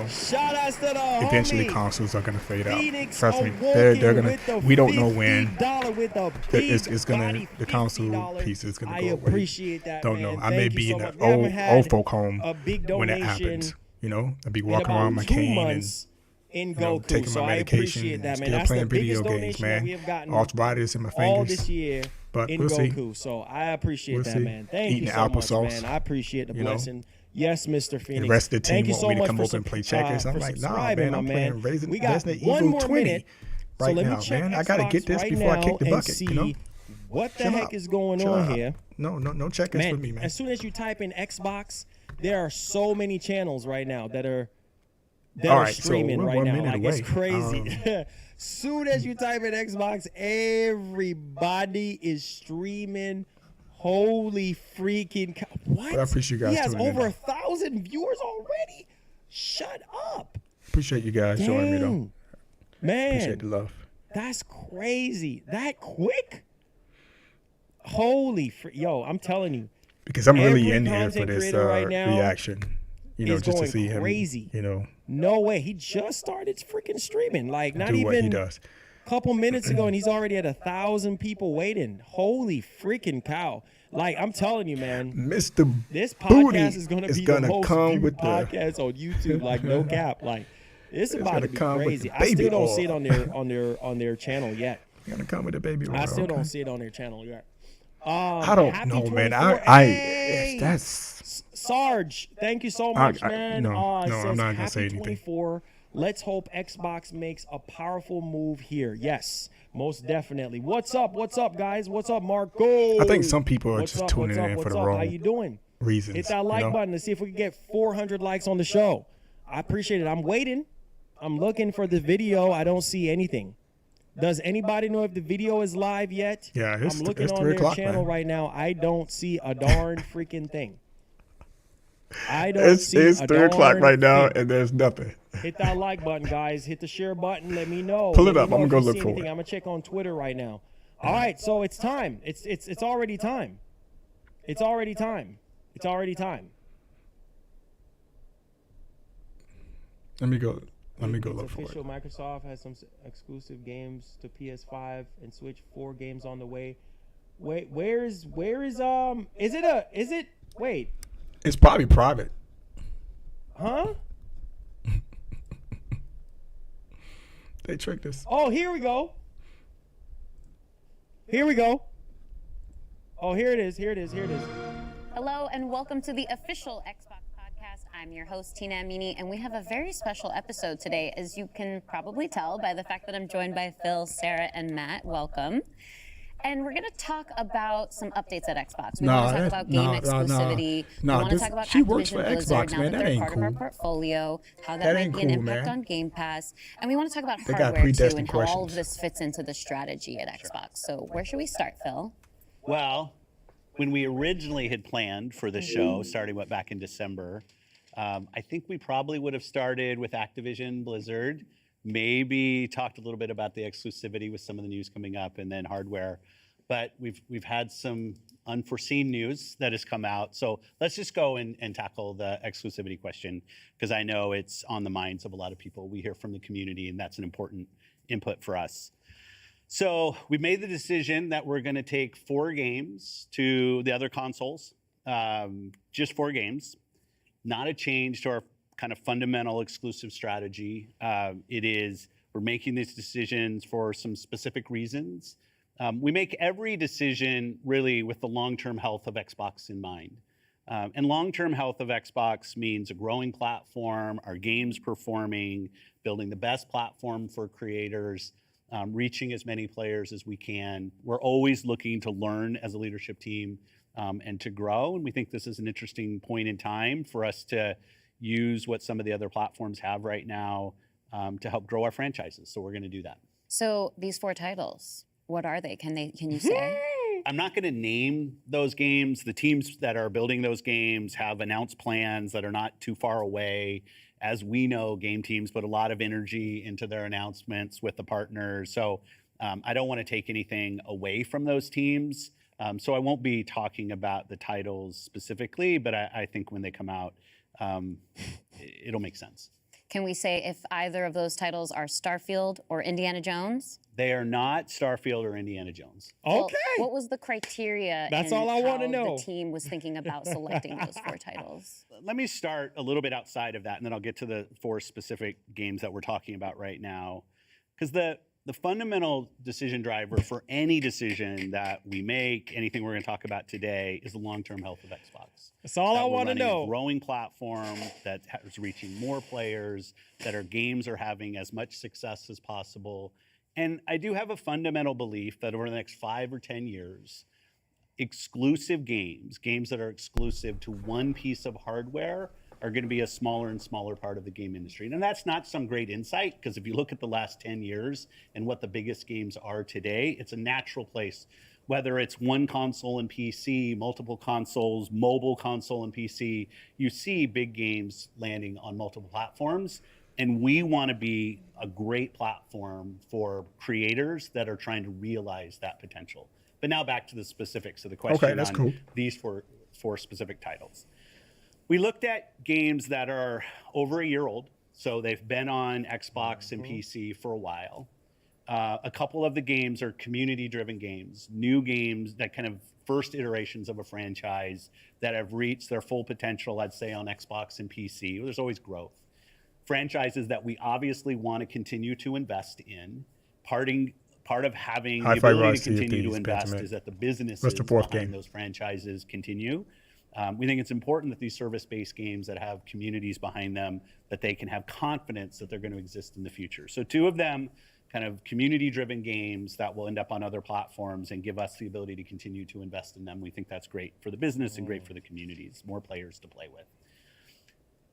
[SPEAKER 1] Shout outs to the
[SPEAKER 2] eventually consoles are gonna fade out. Trust me, they're gonna. We don't know when. The console piece is gonna go away.
[SPEAKER 1] I appreciate that.
[SPEAKER 2] Don't know. I may be in an old folk home when that happens. I'll be walking around my cane and taking my medication and still playing video games, man. Arthritis in my fingers.
[SPEAKER 1] All this year.
[SPEAKER 2] But
[SPEAKER 1] in
[SPEAKER 2] we'll
[SPEAKER 1] Goku.
[SPEAKER 2] see.
[SPEAKER 1] So I appreciate that, man. Thank
[SPEAKER 2] Eating
[SPEAKER 1] you so
[SPEAKER 2] applesauce,
[SPEAKER 1] much, man. I appreciate the blessing. Yes, Mr. Phoenix.
[SPEAKER 2] The rest of the team
[SPEAKER 1] Thank you
[SPEAKER 2] want
[SPEAKER 1] so
[SPEAKER 2] me to
[SPEAKER 1] much
[SPEAKER 2] come over and play checkers. I'm like, nah, man, I'm playing Resident Evil 20 right now, man. I got to get this before I kick the bucket,
[SPEAKER 1] What the heck is going on here?
[SPEAKER 2] No checkers for me, man.
[SPEAKER 1] As soon as you type in Xbox, there are so many channels right now that are streaming right now. Like, it's crazy. Soon as you type in Xbox, everybody is streaming. Holy freaking what?
[SPEAKER 2] But I appreciate you guys.
[SPEAKER 1] He has over 1,000 viewers already. Shut up.
[SPEAKER 2] Appreciate you guys showing me though.
[SPEAKER 1] Man,
[SPEAKER 2] appreciate the love.
[SPEAKER 1] That's crazy. That quick? Holy yo, I'm telling you.
[SPEAKER 2] Because I'm really in here for this reaction. Just to see him crazy.
[SPEAKER 1] No way. He just started freaking streaming. Like not even
[SPEAKER 2] what he does.
[SPEAKER 1] Couple minutes ago, and he's already at 1,000 people waiting. Holy freaking cow! Like I'm telling you, man,
[SPEAKER 2] this
[SPEAKER 1] podcast is going to be the most viewed podcast on YouTube. Like no cap, like it's about to be crazy. I still don't see it on their channel yet.
[SPEAKER 2] Gonna come with a baby oil.
[SPEAKER 1] I still don't see it on their channel yet.
[SPEAKER 2] I don't know, man. That's
[SPEAKER 1] Sarge. Thank you so much, man.
[SPEAKER 2] No, I'm not gonna say anything.
[SPEAKER 1] 24. Let's hope Xbox makes a powerful move here. Yes, Most definitely. What's up? What's up, guys? What's up, Marco?
[SPEAKER 2] I think some people are just tuning in for the wrong
[SPEAKER 1] How you doing?
[SPEAKER 2] reasons.
[SPEAKER 1] Hit that like button to see if we can get 400 likes on the show. I appreciate it. I'm waiting. I'm looking for the video. I don't see anything. Does anybody know if the video is live yet?
[SPEAKER 2] Yeah,
[SPEAKER 1] I'm looking on their channel right now. I don't see a darn freaking thing.
[SPEAKER 2] It's 3 o'clock right now, and there's nothing.
[SPEAKER 1] Hit that like button, guys. Hit the share button. Let me know.
[SPEAKER 2] Pull it up. I'm gonna go look for it.
[SPEAKER 1] I'm gonna check on Twitter right now. All right, so it's time. It's already time. It's already time. It's already time.
[SPEAKER 2] Let me go look for it.
[SPEAKER 1] Official. Microsoft has some exclusive games to PS5 and Switch. 4 games on the way. Wait, where's wait.
[SPEAKER 2] It's probably private.
[SPEAKER 1] Huh?
[SPEAKER 2] They tricked us.
[SPEAKER 1] Oh, here we go. Here we go. Oh, here it is. Here it is. Here it is.
[SPEAKER 5] Hello and welcome to the official Xbox podcast. I'm your host, Tina Amini, and we have a very special episode today, as you can probably tell by the fact that I'm joined by Phil, Sarah, and Matt. Welcome. And we're going to talk about some updates at Xbox. We want to talk about game exclusivity. We want to talk about Activision Blizzard now that they're part of our portfolio, how that might be an impact on Game Pass. And we want to talk about hardware too and how all of this fits into the strategy at Xbox. So where should we start, Phil?
[SPEAKER 6] Well, when we originally had planned for the show, starting back in December, I think we probably would have started with Activision Blizzard. Maybe talked a little bit about the exclusivity with some of the news coming up, and then hardware. But we've had some unforeseen news that has come out. So let's just go and tackle the exclusivity question, because I know it's on the minds of a lot of people. We hear from the community, and that's an important input for us. So we made the decision that we're going to take 4 games to the other consoles, just 4 games, not a change to our kind of fundamental exclusive strategy. We're making these decisions for some specific reasons. We make every decision really with the long-term health of Xbox in mind. And long-term health of Xbox means a growing platform, our games performing, building the best platform for creators, reaching as many players as we can. We're always looking to learn as a leadership team and to grow. And we think this is an interesting point in time for us to use what some of the other platforms have right now to help grow our franchises. So we're going to do that.
[SPEAKER 5] So these 4 titles, what are they? Can you say?
[SPEAKER 6] I'm not going to name those games. The teams that are building those games have announced plans that are not too far away. As we know, game teams put a lot of energy into their announcements with the partners. So I don't want to take anything away from those teams. So I won't be talking about the titles specifically, but I think when they come out, it'll make sense.
[SPEAKER 5] Can we say if either of those titles are Starfield or Indiana Jones?
[SPEAKER 6] They are not Starfield or Indiana Jones.
[SPEAKER 1] Okay.
[SPEAKER 5] Well, what was the criteria?
[SPEAKER 1] That's all I want to know.
[SPEAKER 5] The team was thinking about selecting those 4 titles.
[SPEAKER 6] Let me start a little bit outside of that, and then I'll get to the 4 specific games that we're talking about right now. Because the fundamental decision driver for any decision that we make, anything we're going to talk about today, is the long-term health of Xbox.
[SPEAKER 1] That's all I want to know.
[SPEAKER 6] A growing platform that is reaching more players, that our games are having as much success as possible. And I do have a fundamental belief that over the next 5 or 10 years, exclusive games that are exclusive to one piece of hardware, are going to be a smaller and smaller part of the game industry. And that's not some great insight, because if you look at the last 10 years and what the biggest games are today, it's a natural place. Whether it's one console and PC, multiple consoles, mobile console and PC, you see big games landing on multiple platforms. And we want to be a great platform for creators that are trying to realize that potential. But now back to the specifics of the question on these four specific titles. We looked at games that are over a year old, so they've been on Xbox and PC for a while. A couple of the games are community-driven games, new games that kind of first iterations of a franchise that have reached their full potential, I'd say, on Xbox and PC. There's always growth. Franchises that we obviously want to continue to invest in. Part of having the ability to continue to invest is that the businesses behind those franchises continue. We think it's important that these service-based games that have communities behind them, that they can have confidence that they're going to exist in the future. So 2 of them kind of community-driven games that will end up on other platforms and give us the ability to continue to invest in them. We think that's great for the business and great for the communities, more players to play with.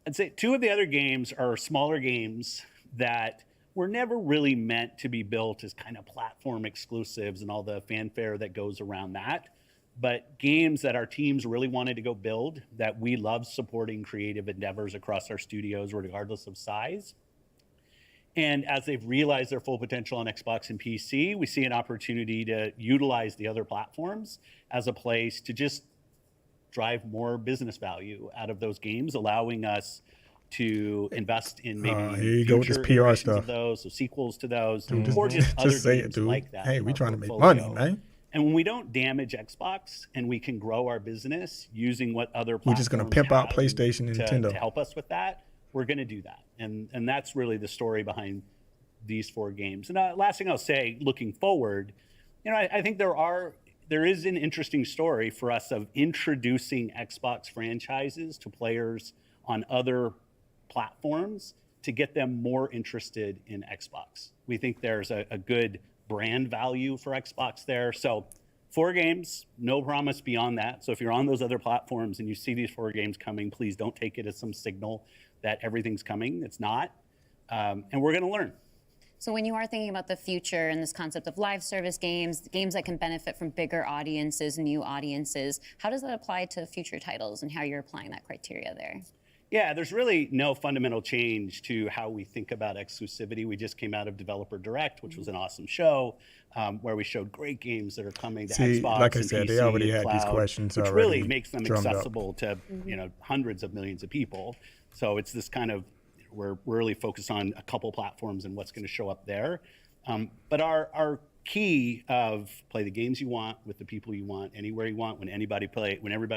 [SPEAKER 6] I'd say 2 of the other games are smaller games that were never really meant to be built as kind of platform exclusives and all the fanfare that goes around that, but games that our teams really wanted to go build, that we love supporting creative endeavors across our studios regardless of size. And as they've realized their full potential on Xbox and PC, we see an opportunity to utilize the other platforms as a place to just drive more business value out of those games, allowing us to invest in maybe
[SPEAKER 2] here you go with this PR stuff.
[SPEAKER 6] Of those, so sequels to those,
[SPEAKER 2] dude,
[SPEAKER 6] or just other
[SPEAKER 2] say
[SPEAKER 6] games
[SPEAKER 2] it, dude.
[SPEAKER 6] like that.
[SPEAKER 2] Hey, we trying to make money, man.
[SPEAKER 6] And when we don't damage Xbox and we can grow our business using what other platforms
[SPEAKER 2] we're just going to pimp out PlayStation and Nintendo
[SPEAKER 6] to help us with that, we're going to do that. And that's really the story behind these 4 games. And last thing I'll say, looking forward, I think there is an interesting story for us of introducing Xbox franchises to players on other platforms to get them more interested in Xbox. We think there's a good brand value for Xbox there. So 4 games, no promise beyond that. So if you're on those other platforms and you see these 4 games coming, please don't take it as some signal that everything's coming. It's not. And we're going to learn.
[SPEAKER 5] So when you are thinking about the future and this concept of live service games, games that can benefit from bigger audiences, new audiences, how does that apply to future titles and how you're applying that criteria there?
[SPEAKER 6] Yeah, there's really no fundamental change to how we think about exclusivity. We just came out of Developer Direct, which was an awesome show, where we showed great games that are coming to Xbox
[SPEAKER 2] like I
[SPEAKER 6] and
[SPEAKER 2] said,
[SPEAKER 6] PC
[SPEAKER 2] they already had
[SPEAKER 6] cloud,
[SPEAKER 2] these questions
[SPEAKER 6] which
[SPEAKER 2] already
[SPEAKER 6] really makes them accessible to hundreds of millions of people. So it's this kind of, we're really focused on a couple platforms and what's going to show up there. But our key of play the games you want with the people you want, anywhere you want, when everybody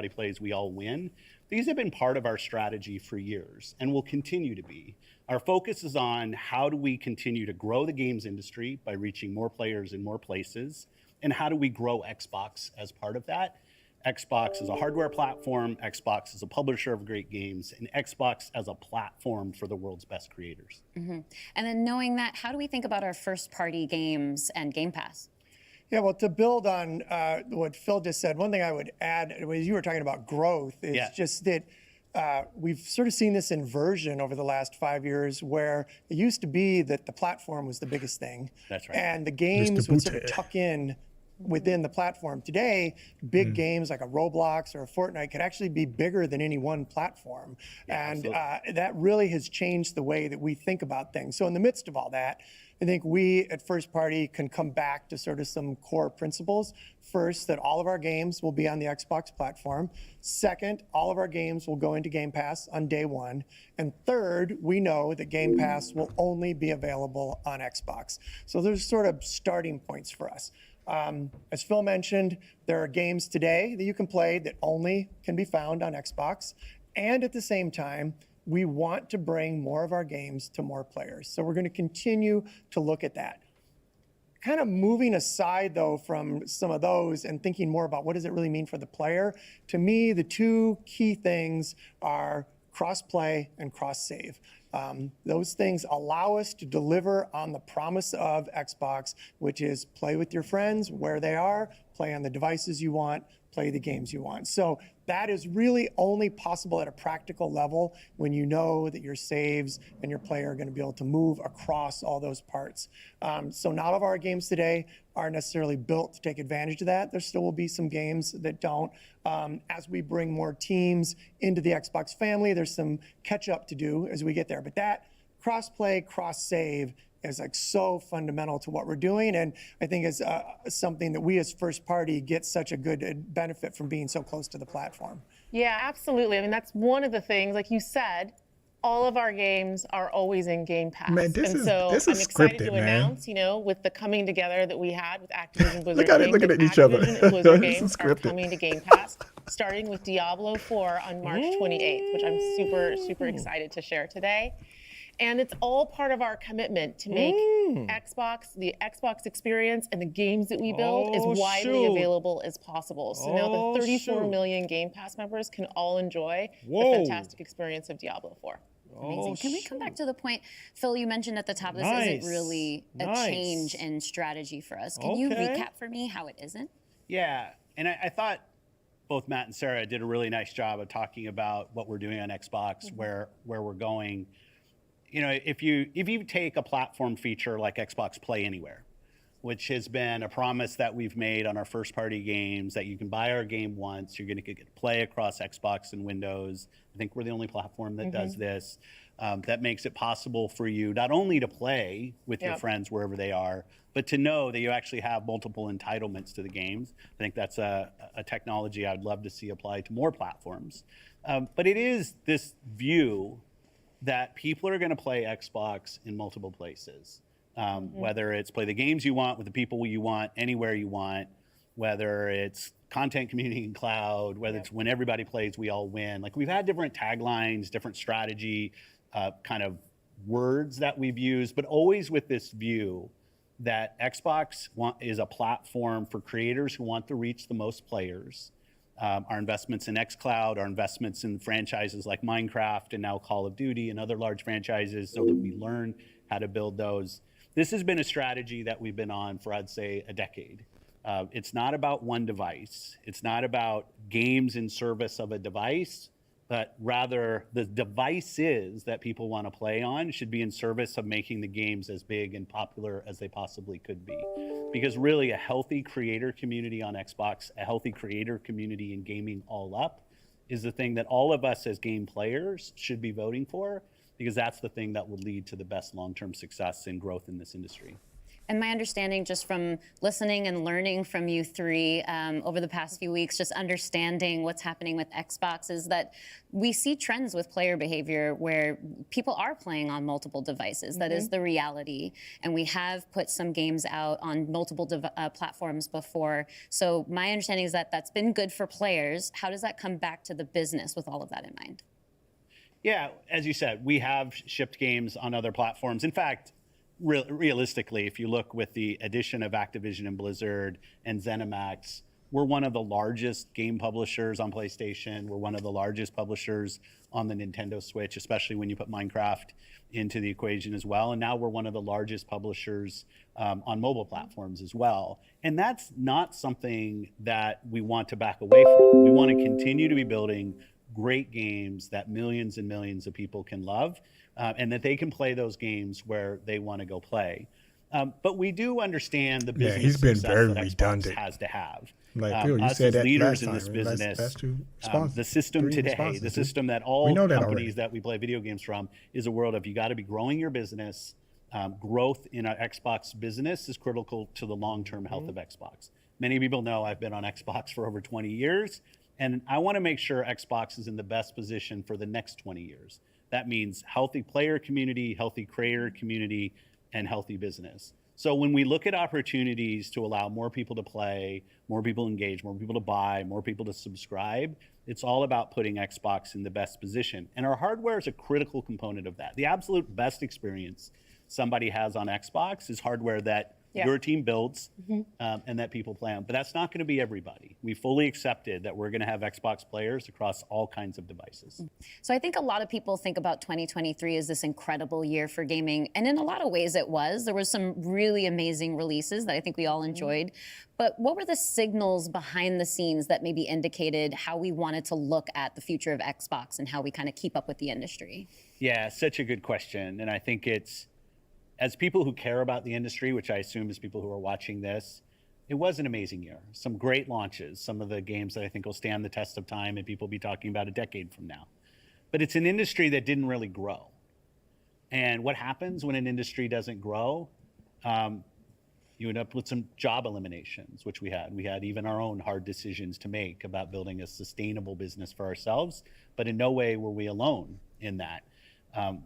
[SPEAKER 6] plays, we all win. These have been part of our strategy for years and will continue to be. Our focus is on how do we continue to grow the games industry by reaching more players in more places, and how do we grow Xbox as part of that. Xbox is a hardware platform, Xbox is a publisher of great games, and Xbox as a platform for the world's best creators.
[SPEAKER 5] And then knowing that, how do we think about our first-party games and Game Pass?
[SPEAKER 7] Yeah, well, to build on what Phil just said, one thing I would add, as you were talking about growth, is just that we've sort of seen this inversion over the last 5 years where it used to be that the platform was the biggest thing.
[SPEAKER 6] That's right.
[SPEAKER 7] And the games would sort of tuck in within the platform. Today, big games like a Roblox or a Fortnite could actually be bigger than any one platform. And that really has changed the way that we think about things. So in the midst of all that, I think we at First Party can come back to sort of some core principles. First, that all of our games will be on the Xbox platform. Second, all of our games will go into Game Pass on day 1. And third, we know that Game Pass will only be available on Xbox. So there's sort of starting points for us. As Phil mentioned, there are games today that you can play that only can be found on Xbox. And at the same time, we want to bring more of our games to more players. So we're going to continue to look at that. Kind of moving aside, though, from some of those and thinking more about what does it really mean for the player, to me, the 2 key things are cross-play and cross-save. Those things allow us to deliver on the promise of Xbox, which is play with your friends where they are, play on the devices you want, play the games you want. So that is really only possible at a practical level when you know that your saves and your player are going to be able to move across all those parts. So not all of our games today are necessarily built to take advantage of that. There still will be some games that don't. As we bring more teams into the Xbox family, there's some catch up to do as we get there. But that cross-play, cross-save is like so fundamental to what we're doing, and I think is something that we as First Party get such a good benefit from being so close to the platform.
[SPEAKER 8] Yeah, absolutely. I mean, that's one of the things, like you said, all of our games are always in Game Pass.
[SPEAKER 2] Man, this is
[SPEAKER 8] I'm excited
[SPEAKER 2] scripted,
[SPEAKER 8] to
[SPEAKER 2] man.
[SPEAKER 8] announce, with the coming together that we had with Activision Blizzard.
[SPEAKER 2] Looking at each other.
[SPEAKER 8] Activision and Blizzard
[SPEAKER 2] This is
[SPEAKER 8] games are
[SPEAKER 2] scripted.
[SPEAKER 8] coming to Game Pass, starting with Diablo 4 on March 28th, which I'm super excited to share today. And it's all part of our commitment to make Xbox, the Xbox experience and the games that we build as widely available as possible. So now the 34 million Game Pass members can all enjoy the fantastic experience of Diablo 4.
[SPEAKER 5] Amazing. Can we come back to the point, Phil, you mentioned at the top, this isn't really a change in strategy for us. Can you recap for me how it isn't?
[SPEAKER 6] Yeah, and I thought both Matt and Sarah did a really nice job of talking about what we're doing on Xbox, where we're going. You know, if you take a platform feature like Xbox Play Anywhere, which has been a promise that we've made on our first party games, that you can buy our game once, you're going to get to play across Xbox and Windows. I think we're the only platform that does this. That makes it possible for you not only to play with your friends wherever they are, but to know that you actually have multiple entitlements to the games. I think that's a technology I'd love to see applied to more platforms. But it is this view that people are going to play Xbox in multiple places. Whether it's play the games you want with the people you want, anywhere you want, whether it's content, community, and cloud, whether it's when everybody plays, we all win. Like, we've had different taglines, different strategy, kind of words that we've used, but always with this view that Xbox is a platform for creators who want to reach the most players. Our investments in xCloud, our investments in franchises like Minecraft and now Call of Duty and other large franchises, so that we learn how to build those. This has been a strategy that we've been on for, I'd say, a decade. It's not about one device. It's not about games in service of a device, but rather the devices that people want to play on should be in service of making the games as big and popular as they possibly could be. Because really, a healthy creator community on Xbox, a healthy creator community in gaming all up, is the thing that all of us as game players should be voting for, because that's the thing that will lead to the best long-term success and growth in this industry.
[SPEAKER 5] And my understanding, just from listening and learning from you three over the past few weeks, just understanding what's happening with Xbox, is that we see trends with player behavior where people are playing on multiple devices. That is the reality. And we have put some games out on multiple platforms before. So my understanding is that that's been good for players. How does that come back to the business with all of that in mind?
[SPEAKER 6] Yeah, as you said, we have shipped games on other platforms. In fact, realistically, if you look with the addition of Activision and Blizzard and ZeniMax, we're one of the largest game publishers on PlayStation. We're one of the largest publishers on the Nintendo Switch, especially when you put Minecraft into the equation as well. And now we're one of the largest publishers on mobile platforms as well. And that's not something that we want to back away from. We want to continue to be building great games that millions and millions of people can love, and that they can play those games where they want to go play. But we do understand the business
[SPEAKER 2] he's been
[SPEAKER 6] success
[SPEAKER 2] very
[SPEAKER 6] that Xbox
[SPEAKER 2] redundant.
[SPEAKER 6] has to have.
[SPEAKER 2] Like Phil, you
[SPEAKER 6] us
[SPEAKER 2] said
[SPEAKER 6] as
[SPEAKER 2] that
[SPEAKER 6] leaders
[SPEAKER 2] last
[SPEAKER 6] in this
[SPEAKER 2] time.
[SPEAKER 6] business,
[SPEAKER 2] That's
[SPEAKER 6] the system today, the system that all companies that we play video games from, is a world of you got to be growing your business. Growth in our Xbox business is critical to the long-term health of Xbox. Many people know I've been on Xbox for over 20 years. And I want to make sure Xbox is in the best position for the next 20 years. That means healthy player community, healthy creator community, and healthy business. So when we look at opportunities to allow more people to play, more people to engage, more people to buy, more people to subscribe, it's all about putting Xbox in the best position. And our hardware is a critical component of that. The absolute best experience somebody has on Xbox is hardware that your team builds and that people play on. But that's not going to be everybody. We fully accepted that we're going to have Xbox players across all kinds of devices.
[SPEAKER 5] So I think a lot of people think about 2023 as this incredible year for gaming. And in a lot of ways it was. There was some really amazing releases that I think we all enjoyed. But what were the signals behind the scenes that maybe indicated how we wanted to look at the future of Xbox and how we kind of keep up with the industry?
[SPEAKER 6] Yeah, such a good question. And I think it's, as people who care about the industry, which I assume is people who are watching this, it was an amazing year. Some great launches, some of the games that I think will stand the test of time and people will be talking about a decade from now. But it's an industry that didn't really grow. And what happens when an industry doesn't grow? You end up with some job eliminations, which we had. We had even our own hard decisions to make about building a sustainable business for ourselves, but in no way were we alone in that.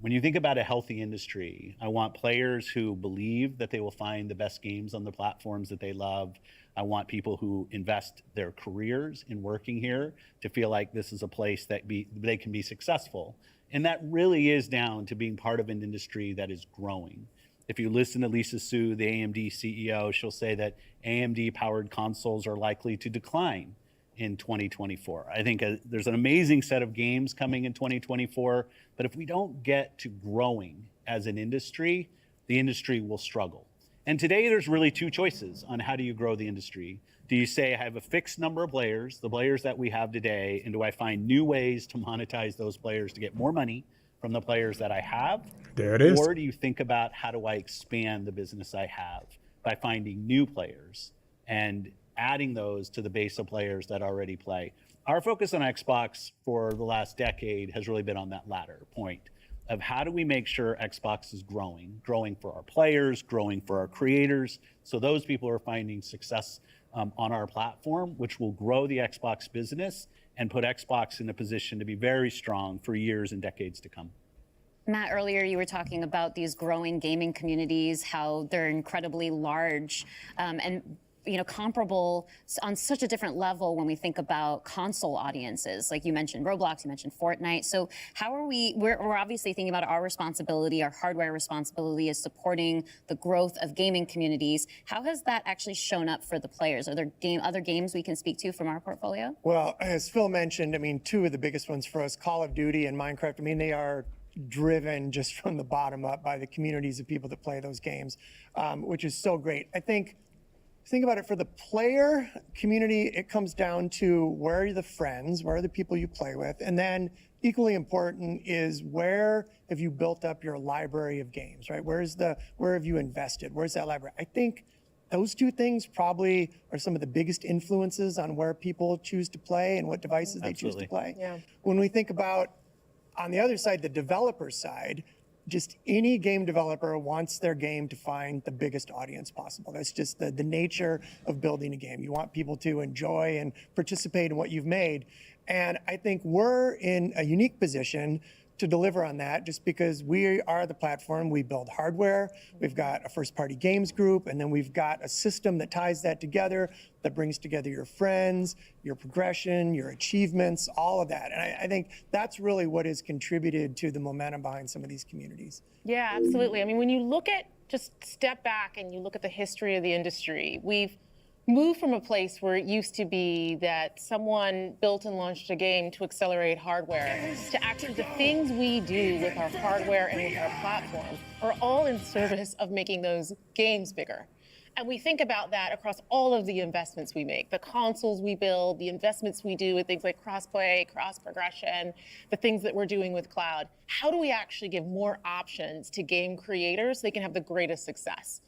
[SPEAKER 6] When you think about a healthy industry, I want players who believe that they will find the best games on the platforms that they love. I want people who invest their careers in working here to feel like this is a place that they can be successful. And that really is down to being part of an industry that is growing. If you listen to Lisa Su, the AMD CEO, she'll say that AMD-powered consoles are likely to decline in 2024. I think there's an amazing set of games coming in 2024, but if we don't get to growing as an industry, the industry will struggle. And today there's really two choices on how do you grow the industry. Do you say I have a fixed number of players, the players that we have today, and do I find new ways to monetize those players to get more money from the players that I have?
[SPEAKER 2] There it is.
[SPEAKER 6] Or do you think about how do I expand the business I have by finding new players and adding those to the base of players that already play? Our focus on Xbox for the last decade has really been on that latter point of how do we make sure Xbox is growing for our players, growing for our creators, so those people are finding success on our platform, which will grow the Xbox business and put Xbox in a position to be very strong for years and decades to come.
[SPEAKER 5] Matt, earlier you were talking about these growing gaming communities, how they're incredibly large and comparable on such a different level when we think about console audiences. Like you mentioned Roblox, you mentioned Fortnite. So how are we're obviously thinking about our responsibility, our hardware responsibility is supporting the growth of gaming communities. How has that actually shown up for the players? Are there other games we can speak to from our portfolio?
[SPEAKER 7] Well, as Phil mentioned, two of the biggest ones for us, Call of Duty and Minecraft, they are driven just from the bottom up by the communities of people that play those games, which is so great. I think about it for the player community, it comes down to where are the friends, where are the people you play with, and then equally important is where have you built up your library of games, right? Where have you invested? Where's that library? I think those two things probably are some of the biggest influences on where people choose to play and what devices they choose to play.
[SPEAKER 8] Yeah.
[SPEAKER 7] When we think about, on the other side, the developer side, just any game developer wants their game to find the biggest audience possible. That's just the nature of building a game. You want people to enjoy and participate in what you've made. And I think we're in a unique position to deliver on that just because we are the platform. We build hardware, we've got a first-party games group, and then we've got a system that ties that together, that brings together your friends, your progression, your achievements, all of that. And I think that's really what has contributed to the momentum behind some of these communities.
[SPEAKER 8] Yeah, absolutely. When you look at, just step back and you look at the history of the industry, we've moved from a place where it used to be that someone built and launched a game to accelerate hardware to actually the things we do with our hardware and with our platform are all in service of making those games bigger. And we think about that across all of the investments we make, the consoles we build, the investments we do with things like cross-play, cross-progression, the things that we're doing with cloud. How do we actually give more options to game creators so they can have the greatest success?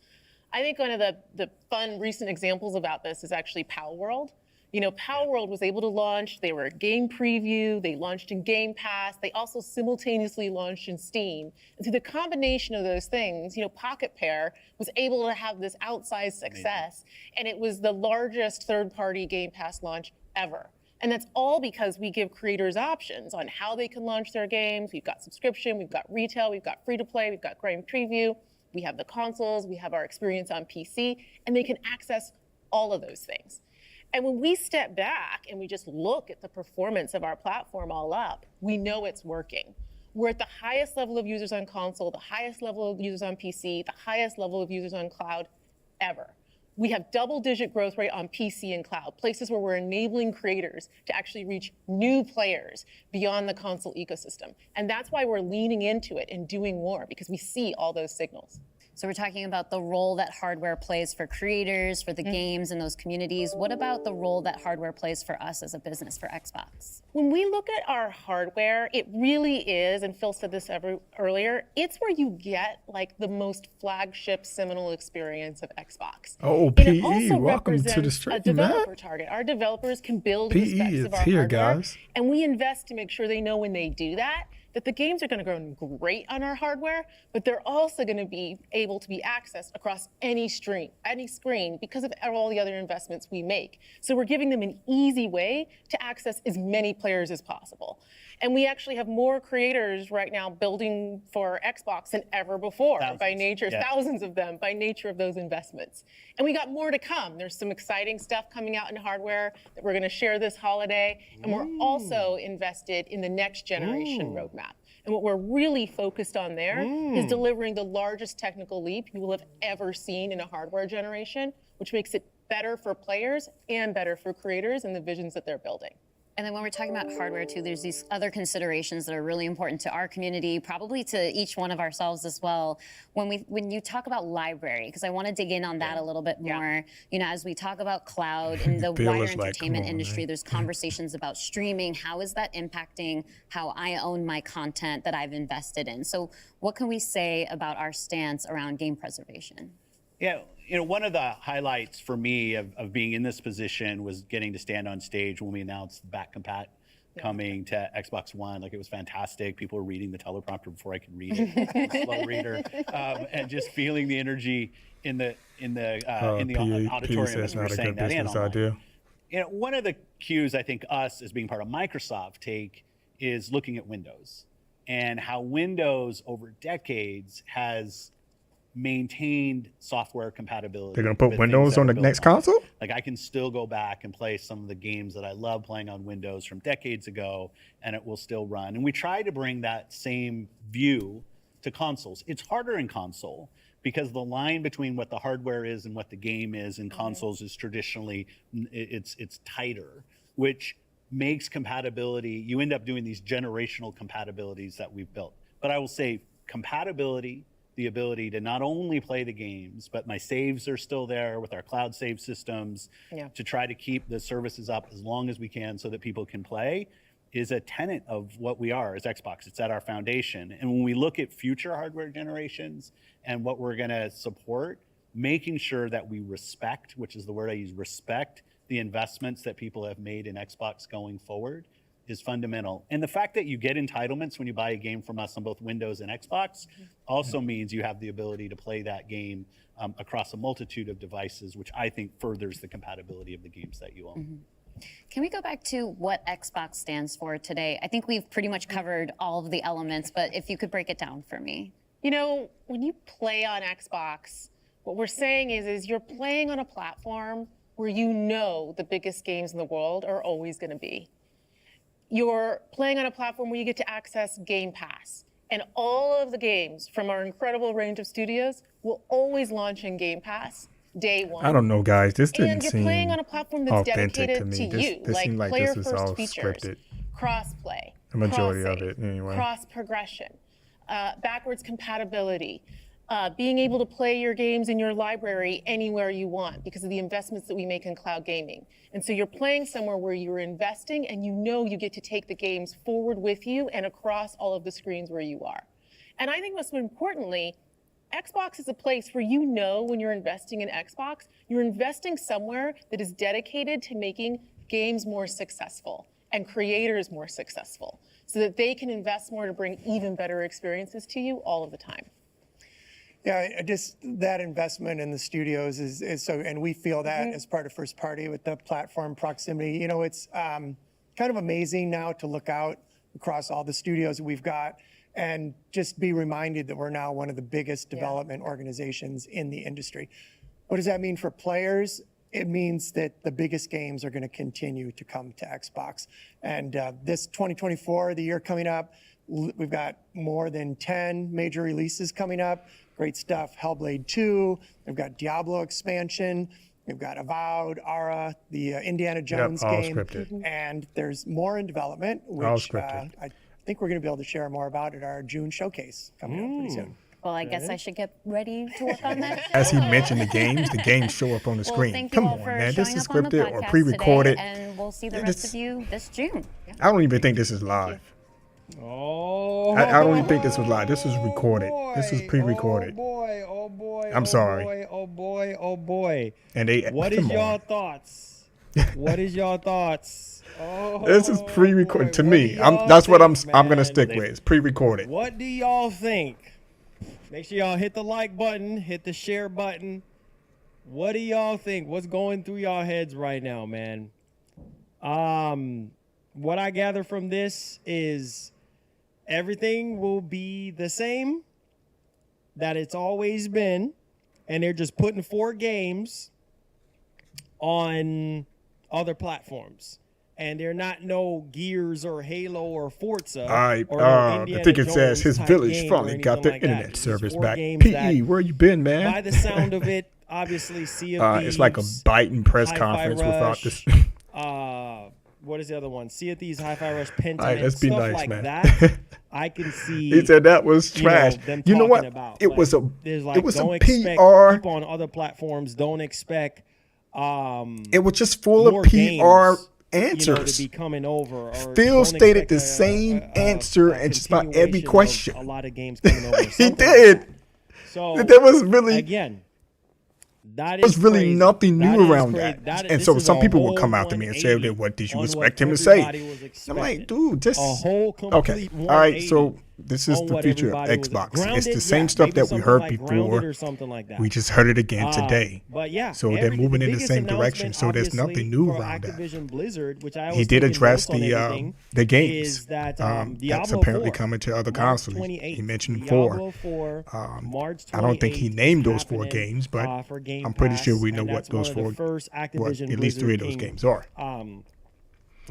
[SPEAKER 8] I think one of the fun recent examples about this is actually Palworld. Palworld was able to launch, they were a game preview, they launched in Game Pass, they also simultaneously launched in Steam. And through the combination of those things, Pocket Pair was able to have this outsized success, and it was the largest third-party Game Pass launch ever. And that's all because we give creators options on how they can launch their games. We've got subscription, we've got retail, we've got free-to-play, we've got game preview. We have the consoles, we have our experience on PC, and they can access all of those things. And when we step back and we just look at the performance of our platform all up, we know it's working. We're at the highest level of users on console, the highest level of users on PC, the highest level of users on cloud ever. We have double-digit growth rate on PC and cloud, places where we're enabling creators to actually reach new players beyond the console ecosystem. And that's why we're leaning into it and doing more, because we see all those signals.
[SPEAKER 5] So we're talking about the role that hardware plays for creators, for the games and those communities. What about the role that hardware plays for us as a business, for Xbox?
[SPEAKER 8] When we look at our hardware, it really is, and Phil said this earlier, it's where you get the most flagship seminal experience of Xbox.
[SPEAKER 2] Oh, PE, welcome to the stream,
[SPEAKER 8] a developer target. Our developers can build
[SPEAKER 2] PE
[SPEAKER 8] the specs of our
[SPEAKER 2] here,
[SPEAKER 8] hardware,
[SPEAKER 2] guys.
[SPEAKER 8] And we invest to make sure they know when they do that the games are going to run great on our hardware, but they're also going to be able to be accessed across any screen because of all the other investments we make. So we're giving them an easy way to access as many players as possible. And we actually have more creators right now building for Xbox than ever before by nature, thousands of them by nature of those investments. And we got more to come. There's some exciting stuff coming out in hardware that we're going to share this holiday. And we're also invested in the next generation roadmap. And what we're really focused on there is delivering the largest technical leap you will have ever seen in a hardware generation, which makes it better for players and better for creators and the visions that they're building.
[SPEAKER 5] And then when we're talking about hardware too, there's these other considerations that are really important to our community, probably to each one of ourselves as well. When you talk about library, because I want to dig in on that a little bit more. You know, as we talk about cloud and the wider entertainment industry, there's conversations about streaming. How is that impacting how I own my content that I've invested in? So what can we say about our stance around game preservation?
[SPEAKER 6] Yeah, you know, one of the highlights for me of being in this position was getting to stand on stage when we announced back compat coming to Xbox One. Like, it was fantastic. People were reading the teleprompter before I could read it. Slow reader, and just feeling the energy in the auditorium as we're saying that.
[SPEAKER 2] Idea.
[SPEAKER 6] You know, one of the cues I think us as being part of Microsoft take is looking at Windows and how Windows over decades has maintained software compatibility.
[SPEAKER 2] They're going to put Windows on the next console?
[SPEAKER 6] Like, I can still go back and play some of the games that I love playing on Windows from decades ago, and it will still run. And we try to bring that same view to consoles. It's harder in console because the line between what the hardware is and what the game is in consoles is traditionally, it's tighter, which makes compatibility, you end up doing these generational compatibilities that we've built. But I will say compatibility, the ability to not only play the games, but my saves are still there with our cloud save systems to try to keep the services up as long as we can so that people can play, is a tenet of what we are as Xbox. It's at our foundation. And when we look at future hardware generations and what we're gonna support, making sure that we respect, which is the word I use, respect the investments that people have made in Xbox going forward is fundamental. And the fact that you get entitlements when you buy a game from us on both Windows and Xbox also means you have the ability to play that game across a multitude of devices, which I think furthers the compatibility of the games that you own.
[SPEAKER 5] Can we go back to what Xbox stands for today? I think we've pretty much covered all of the elements, but if you could break it down for me.
[SPEAKER 8] You know, when you play on Xbox, what we're saying is you're playing on a platform where you know the biggest games in the world are always going to be. You're playing on a platform where you get to access Game Pass. And all of the games from our incredible range of studios will always launch in Game Pass day one.
[SPEAKER 2] I don't know, guys. This didn't seem
[SPEAKER 8] And you're playing on a platform that's dedicated to you.
[SPEAKER 2] This seemed like this was all
[SPEAKER 8] features,
[SPEAKER 2] scripted.
[SPEAKER 8] Cross-play,
[SPEAKER 2] the majority of it, anyway.
[SPEAKER 8] Cross-progression, backwards compatibility, being able to play your games in your library anywhere you want because of the investments that we make in cloud gaming. And so you're playing somewhere where you're investing and you know you get to take the games forward with you and across all of the screens where you are. And I think most importantly, Xbox is a place where you know when you're investing in Xbox, you're investing somewhere that is dedicated to making games more successful and creators more successful so that they can invest more to bring even better experiences to you all of the time.
[SPEAKER 7] Yeah, just that investment in the studios is so, and we feel that as part of first party with the platform proximity. You know, it's kind of amazing now to look out across all the studios we've got and just be reminded that we're now one of the biggest development organizations in the industry. What does that mean for players? It means that the biggest games are going to continue to come to Xbox. And this 2024, the year coming up, we've got more than 10 major releases coming up. Great stuff. Hellblade 2. We've got Diablo expansion. We've got Avowed, Ara, the Indiana Jones game.
[SPEAKER 2] Scripted.
[SPEAKER 7] And there's more in development, which I think we're going to be able to share more about at our June showcase coming up pretty soon.
[SPEAKER 5] Well, I guess I should get ready to work on that.
[SPEAKER 2] As he mentioned the games show up on the screen.
[SPEAKER 5] Thank
[SPEAKER 2] Come
[SPEAKER 5] you all
[SPEAKER 2] on,
[SPEAKER 5] for
[SPEAKER 2] man. This
[SPEAKER 5] showing
[SPEAKER 2] is
[SPEAKER 5] up on the
[SPEAKER 2] scripted or
[SPEAKER 5] podcast
[SPEAKER 2] pre-recorded.
[SPEAKER 5] today, and we'll see the rest of you this June.
[SPEAKER 2] I don't even think this is live.
[SPEAKER 1] Oh,
[SPEAKER 2] I don't even think this was live. This was recorded. This was pre-recorded.
[SPEAKER 1] Oh boy.
[SPEAKER 2] I'm sorry.
[SPEAKER 1] Oh boy.
[SPEAKER 2] And they.
[SPEAKER 1] What is y'all thoughts? What is y'all thoughts? Oh,
[SPEAKER 2] this is pre-recorded to me. That's what I'm gonna stick with. It's pre-recorded.
[SPEAKER 1] What do y'all think? Make sure y'all hit the like button, hit the share button. What do y'all think? What's going through y'all heads right now, man? What I gather from this is everything will be the same that it's always been, and they're just putting 4 games on other platforms. And they're not no Gears or Halo or Forza.
[SPEAKER 2] I think it says his village finally got their internet service back. PE, where you been, man?
[SPEAKER 1] By the sound of it, obviously Sea of Thieves.
[SPEAKER 2] It's like a Biden press conference without this.
[SPEAKER 1] What is the other one? Sea of Thieves, Hi-Fi Rush, Pentiment,
[SPEAKER 2] right, let's be
[SPEAKER 1] stuff
[SPEAKER 2] nice,
[SPEAKER 1] like
[SPEAKER 2] man.
[SPEAKER 1] that. I can see.
[SPEAKER 2] He said that was trash. You know what? It was a PR.
[SPEAKER 1] People on other platforms don't expect.
[SPEAKER 2] It was just full of PR answers.
[SPEAKER 1] To be coming over.
[SPEAKER 2] Phil stated the same answer and just about every question.
[SPEAKER 1] A lot of games coming over.
[SPEAKER 2] He did.
[SPEAKER 1] Like so
[SPEAKER 2] there was really
[SPEAKER 1] again. That
[SPEAKER 2] was really
[SPEAKER 1] crazy.
[SPEAKER 2] nothing new around
[SPEAKER 1] that.
[SPEAKER 2] And so some people would come after me and say, what did you expect him to say? I'm like, dude, just... Okay, all right, so this is the future of Xbox. It's the same stuff that we heard before. We just heard it again today.
[SPEAKER 1] But yeah,
[SPEAKER 2] so they're moving in the same direction, so there's nothing new around
[SPEAKER 1] that. Blizzard, which I
[SPEAKER 2] he did address the games that's apparently coming to other consoles. He mentioned 4. I don't think he named those 4 games, but I'm pretty sure we know what those 4, at least 3 of those games are.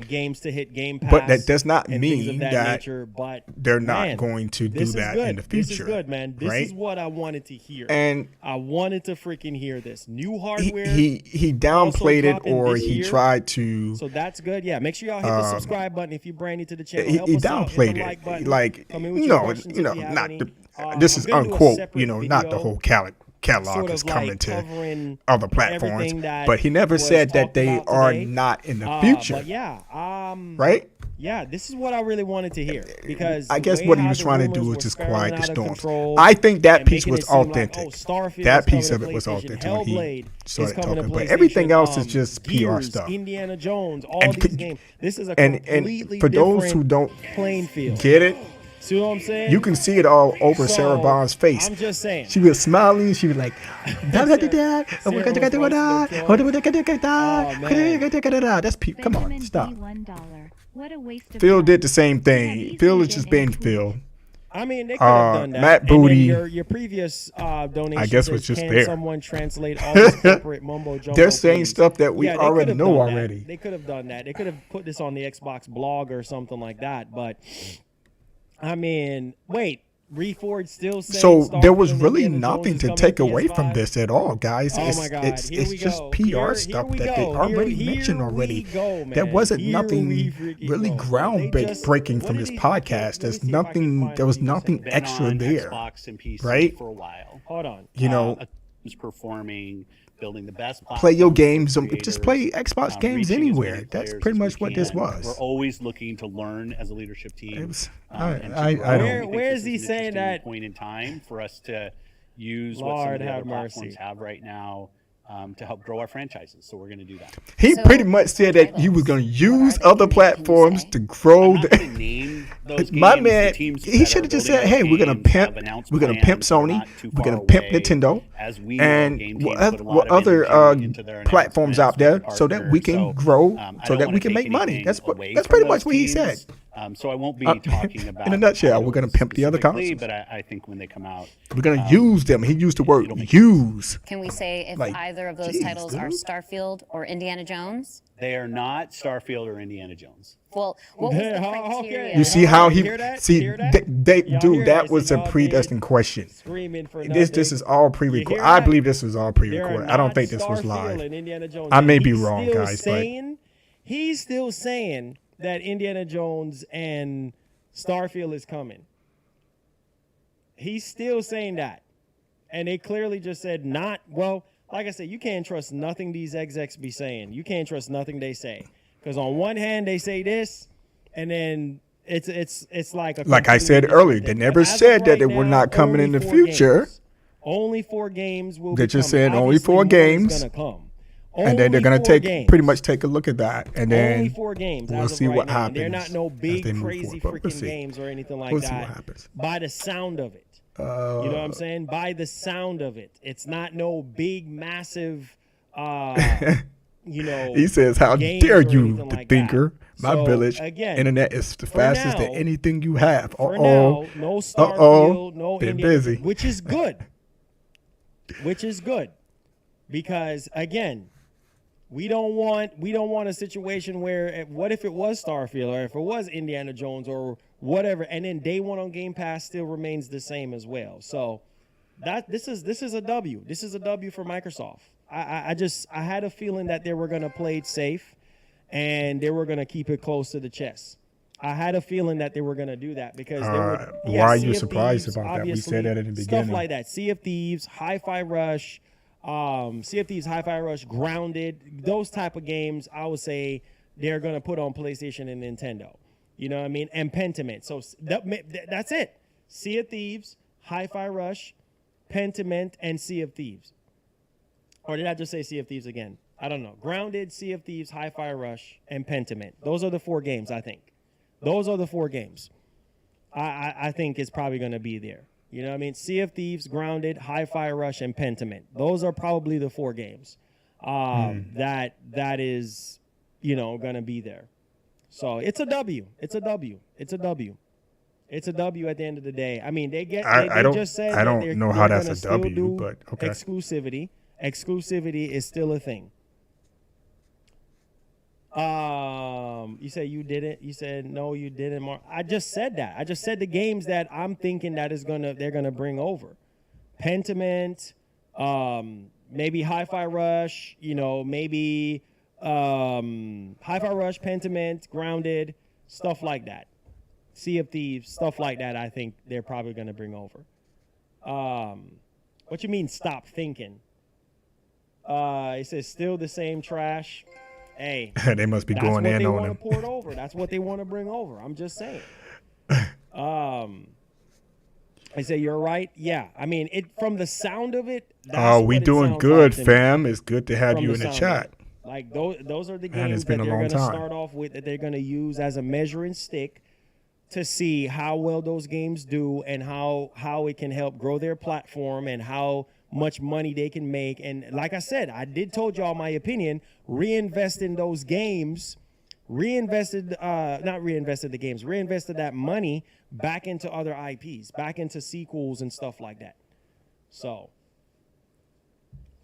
[SPEAKER 1] Games to hit Game Pass,
[SPEAKER 2] but that does not mean that
[SPEAKER 1] nature, but
[SPEAKER 2] they're not going to do that in the future.
[SPEAKER 1] This is good, man. This is what I wanted to hear,
[SPEAKER 2] and
[SPEAKER 1] I wanted to freaking hear this new hardware.
[SPEAKER 2] He downplayed it, or he tried to.
[SPEAKER 1] So that's good. Yeah, make sure y'all hit the subscribe button if you're brand new to the channel.
[SPEAKER 2] He downplayed it, like not the. This is unquote, not the whole catalog is coming to other platforms, but he never said that they are not in the future.
[SPEAKER 1] But yeah,
[SPEAKER 2] right?
[SPEAKER 1] Yeah, this is what I really wanted to hear, because
[SPEAKER 2] I guess what he was trying to do was just quiet the storms. I think that piece was authentic. That piece of it was authentic when he started talking. But everything else is just PR stuff.
[SPEAKER 1] Indiana Jones, all these games. This is a
[SPEAKER 2] completely for those who don't get it.
[SPEAKER 1] See what I'm saying?
[SPEAKER 2] You can see it all over Sarah Bond's face.
[SPEAKER 1] I'm just saying.
[SPEAKER 2] She was smiling. She was like, that's come on, stop. Phil did the same thing. Phil is just being Phil.
[SPEAKER 1] I mean, they could have done that.
[SPEAKER 2] Matt Booty.
[SPEAKER 1] Your previous donation,
[SPEAKER 2] I guess, was just there.
[SPEAKER 1] Someone translate all this corporate mumbo jumbo.
[SPEAKER 2] They're saying stuff that we already know already.
[SPEAKER 1] They could have done that. They could have put this on the Xbox blog or something like that. But I mean, wait. Reforged still saying
[SPEAKER 2] so there was really nothing to take away from this at all, guys. It's just PR stuff that they already mentioned already. There wasn't nothing really groundbreaking from this podcast. There was nothing extra there, right?
[SPEAKER 6] For a while.
[SPEAKER 1] Hold on.
[SPEAKER 6] Was performing, building the best.
[SPEAKER 2] Play your games. Just play Xbox games anywhere. That's pretty much what this was.
[SPEAKER 6] We're always looking to learn as a leadership team.
[SPEAKER 2] I don't.
[SPEAKER 1] Where is he saying that
[SPEAKER 6] point in time for us to use what some of the other platforms have right now to help grow our franchises? So we're going to do that.
[SPEAKER 2] He pretty much said that he was going to use other platforms to grow. My man, he should have just said, "Hey, we're going to pimp Sony, we're going to pimp Nintendo, and what other platforms out there, so that we can grow, so that we can make money." That's pretty much what he said.
[SPEAKER 6] So I won't be talking about.
[SPEAKER 2] In a nutshell, we're going to pimp the other consoles.
[SPEAKER 6] But I think when they come out,
[SPEAKER 2] we're going to use them. He used the word use.
[SPEAKER 5] Can we say if either of those titles are Starfield or Indiana Jones?
[SPEAKER 6] They are not Starfield or Indiana Jones.
[SPEAKER 5] Well, what was the criteria?
[SPEAKER 2] You see how he that was a predestined question. This is all pre-recorded. I believe this was all pre-recorded. I don't think this was live. I may be wrong, guys, but
[SPEAKER 1] he's still saying that Indiana Jones and Starfield is coming. He's still saying that. And they clearly just said not, well, like I said, you can't trust nothing these execs be saying. You can't trust nothing they say. Because on one hand, they say this, and then it's like
[SPEAKER 2] I said earlier, they never said that they were not coming in the future.
[SPEAKER 1] Only 4 games will be coming.
[SPEAKER 2] They just said only 4 games. And then they're going to pretty much take a look at that, and then
[SPEAKER 1] only 4 games.
[SPEAKER 2] We'll see what happens.
[SPEAKER 1] They're not no big, crazy freaking games or anything like that.
[SPEAKER 2] We'll see what happens.
[SPEAKER 1] By the sound of it. You know what I'm saying? By the sound of it. It's not no big, massive,
[SPEAKER 2] He says, how dare you, the thinker? My village internet is the fastest than anything you have.
[SPEAKER 1] No Starfield, no
[SPEAKER 2] been busy.
[SPEAKER 1] Which is good. Because, again, we don't want a situation where what if it was Starfield or if it was Indiana Jones or whatever, and then day one on Game Pass still remains the same as well. So this is a W. This is a W for Microsoft. I had a feeling that they were going to play it safe and they were going to keep it close to the chest. I had a feeling that they were going to do that because they were.
[SPEAKER 2] Why are you surprised about that? We said that at the beginning.
[SPEAKER 1] Stuff like that. Sea of Thieves, Hi-Fi Rush, Sea of Thieves, Hi-Fi Rush, Grounded, those type of games, I would say they're going to put on PlayStation and Nintendo. You know what I mean? And Pentiment. So that's it. Sea of Thieves, Hi-Fi Rush, Pentiment, and Sea of Thieves. Or did I just say Sea of Thieves again? I don't know. Grounded, Sea of Thieves, Hi-Fi Rush, and Pentiment. Those are the 4 games, I think. Those are the 4 games. I think it's probably going to be there. You know what I mean? Sea of Thieves, Grounded, Hi-Fi Rush, and Pentiment. Those are probably the 4 games that is, you know, going to be there. So it's a W. It's a W. It's a W. It's a W at the end of the day. I mean, they just said
[SPEAKER 2] I don't know how that's a W, but okay.
[SPEAKER 1] Exclusivity. Exclusivity is still a thing. You said you didn't. You said no, you didn't. I just said that. I just said the games that I'm thinking that they're gonna bring over. Pentiment, maybe Hi-Fi Rush. You know, maybe Hi-Fi Rush, Pentiment, Grounded, stuff like that. Sea of Thieves, stuff like that. I think they're probably gonna bring over. What you mean? Stop thinking. It says still the same trash. Hey,
[SPEAKER 2] they must be going in on them.
[SPEAKER 1] Pour it over. That's what they want to bring over. I'm just saying. I say you're right. Yeah, I mean it from the sound of it.
[SPEAKER 2] We doing good, fam. It's good to have you in the chat.
[SPEAKER 1] Like those are the games that they're going to start off with, that they're going to use as a measuring stick to see how well those games do and how it can help grow their platform and how much money they can make. And like I said, I told y'all my opinion. Reinvest in those games. Reinvested that money back into other IPs, back into sequels and stuff like that. So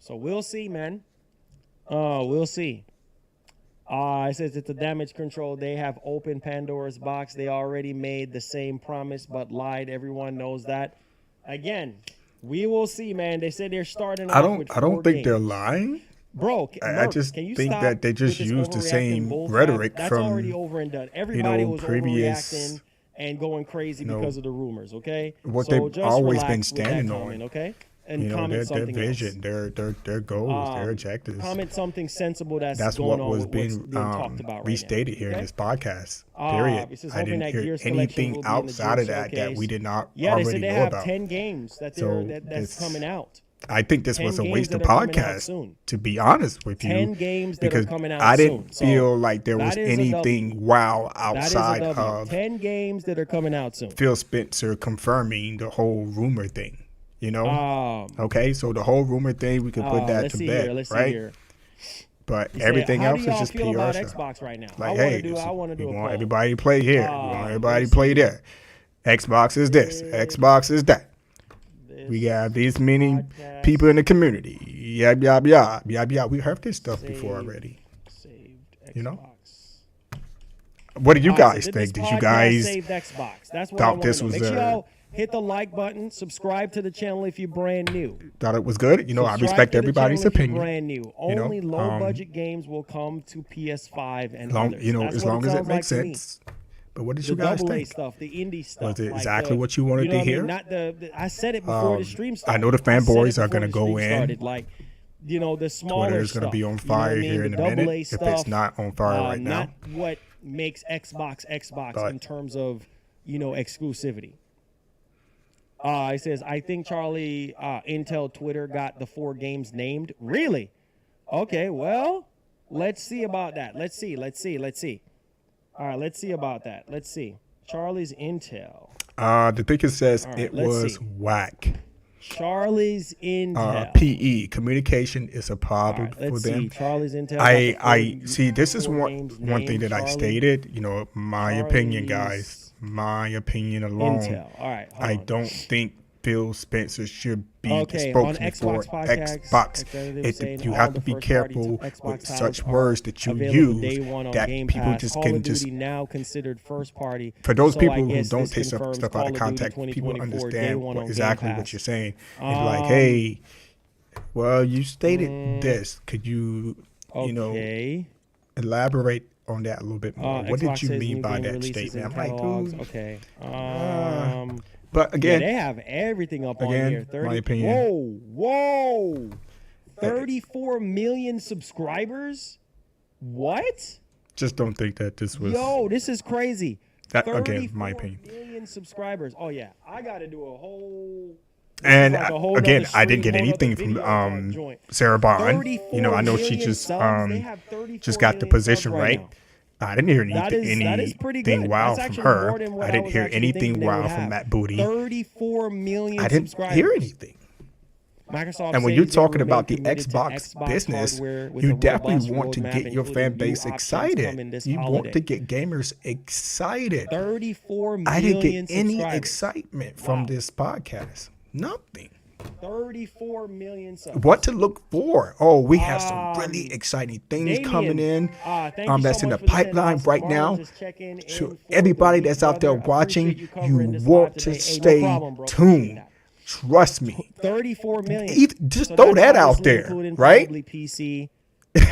[SPEAKER 1] we'll see, man. We'll see. It says it's a damage control. They have opened Pandora's box. They already made the same promise but lied. Everyone knows that. Again, we will see, man. They said they're starting off with 4
[SPEAKER 2] I don't think
[SPEAKER 1] games.
[SPEAKER 2] They're lying.
[SPEAKER 1] Bro,
[SPEAKER 2] I just think that they just used the same rhetoric
[SPEAKER 1] That's
[SPEAKER 2] from
[SPEAKER 1] already over and done. Everybody was
[SPEAKER 2] previous
[SPEAKER 1] overreacting and going crazy because of the rumors, okay?
[SPEAKER 2] What they've always been standing on,
[SPEAKER 1] okay? And comment
[SPEAKER 2] their
[SPEAKER 1] something
[SPEAKER 2] vision,
[SPEAKER 1] else.
[SPEAKER 2] their goals, their objectives.
[SPEAKER 1] Comment something sensible that's
[SPEAKER 2] what
[SPEAKER 1] going
[SPEAKER 2] was
[SPEAKER 1] on
[SPEAKER 2] being
[SPEAKER 1] talked about
[SPEAKER 2] restated
[SPEAKER 1] right
[SPEAKER 2] here
[SPEAKER 1] now,
[SPEAKER 2] in this podcast. Period. I didn't hear anything outside of that we did not already
[SPEAKER 1] they said they
[SPEAKER 2] know
[SPEAKER 1] have
[SPEAKER 2] about.
[SPEAKER 1] 10 games that's coming out.
[SPEAKER 2] I think this was a waste of podcast, to be honest with you.
[SPEAKER 1] 10 games that are coming out
[SPEAKER 2] I didn't
[SPEAKER 1] soon.
[SPEAKER 2] feel like there was anything wow outside of
[SPEAKER 1] 10 games that are coming out soon.
[SPEAKER 2] Phil Spencer confirming the whole rumor thing. You know, okay, so the whole rumor thing, we can put that to bed, right? But everything else is just PR
[SPEAKER 1] about
[SPEAKER 2] stuff.
[SPEAKER 1] Xbox right now?
[SPEAKER 2] Like,
[SPEAKER 1] I want to do
[SPEAKER 2] we want everybody to play here. We want everybody to play there. Xbox is this. Xbox is that. We got these many people in the community. Yab, yab, yab, yab, yab. We heard this stuff before already. You know? What do you guys think? Did you guys thought this was
[SPEAKER 1] hit the like button, subscribe to the channel if you're brand new.
[SPEAKER 2] Thought it was good? You know, I respect everybody's opinion.
[SPEAKER 1] Brand new. Only low budget games will come to PS5 and others.
[SPEAKER 2] You know, as long as it makes sense. But what did you guys think?
[SPEAKER 1] Stuff, the indie stuff.
[SPEAKER 2] Was it exactly what you wanted to hear?
[SPEAKER 1] I said it before the stream started.
[SPEAKER 2] I know the fanboys are going to go in.
[SPEAKER 1] Like, the smaller
[SPEAKER 2] Twitter's going to be on fire here in a minute if it's not on fire right now.
[SPEAKER 1] Not what makes Xbox in terms of, exclusivity. It says, I think Charlie, Intel Twitter got the 4 games named. Really? Okay, well, let's see about that. Let's see. All right, let's see about that. Let's see. Charlie's Intel.
[SPEAKER 2] The thing it says it was whack.
[SPEAKER 1] Charlie's Intel.
[SPEAKER 2] PE, communication is a problem for them.
[SPEAKER 1] See. Charlie's Intel.
[SPEAKER 2] I see, this is one thing that I stated, my opinion, guys. My opinion alone.
[SPEAKER 1] Intel. All right.
[SPEAKER 2] I don't think Phil Spencer should be the spokesman for Xbox. You have to be careful with such words that you use that people just can just
[SPEAKER 1] now considered first party.
[SPEAKER 2] For those people who don't take stuff out of context, people understand exactly what you're saying. It's like, hey, well, you stated this. Could you, elaborate on that a little bit more? What did you mean by that statement? I'm like, dude.
[SPEAKER 1] Okay.
[SPEAKER 2] But again,
[SPEAKER 1] they have everything up on here.
[SPEAKER 2] My opinion.
[SPEAKER 1] Whoa. 34 million subscribers? What?
[SPEAKER 2] Just don't think that this was.
[SPEAKER 1] This is crazy.
[SPEAKER 2] Again, my opinion.
[SPEAKER 1] 34 million subscribers. Oh, yeah. I got to do a whole.
[SPEAKER 2] And again, I didn't get anything from Sarah Bond. I know she just got the position right. I didn't hear anything wow from her. I didn't hear anything wow from Matt Booty.
[SPEAKER 1] 34 million
[SPEAKER 2] I didn't hear anything.
[SPEAKER 1] Microsoft
[SPEAKER 2] and when you're talking about the Xbox business, you definitely want to get your fan base excited. You want to get gamers excited.
[SPEAKER 1] 34 million
[SPEAKER 2] I didn't get any excitement from this podcast. Nothing.
[SPEAKER 1] 34 million subs.
[SPEAKER 2] What to look for? Oh, we have some really exciting things coming in. That's in the pipeline right now. So everybody that's out there watching, you want to stay tuned. Trust me.
[SPEAKER 1] 34 million.
[SPEAKER 2] Just throw that out there, right?
[SPEAKER 1] PC.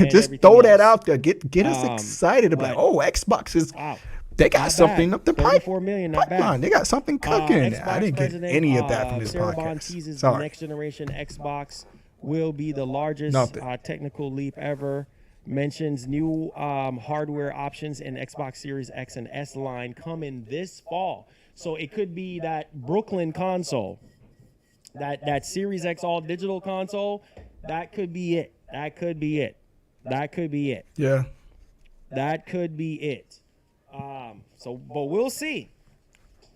[SPEAKER 2] Just throw that out there. Get us excited about. Xbox is. They got something up the pipeline. They got something cooking. I didn't get any of that from this podcast. Sorry.
[SPEAKER 1] The next generation Xbox will be the largest technical leap ever. Mentions new hardware options in Xbox Series X and S line coming this fall. So it could be that Brooklyn console, that Series X all digital console. That could be it. That could be it.
[SPEAKER 2] Yeah.
[SPEAKER 1] That could be it. But we'll see.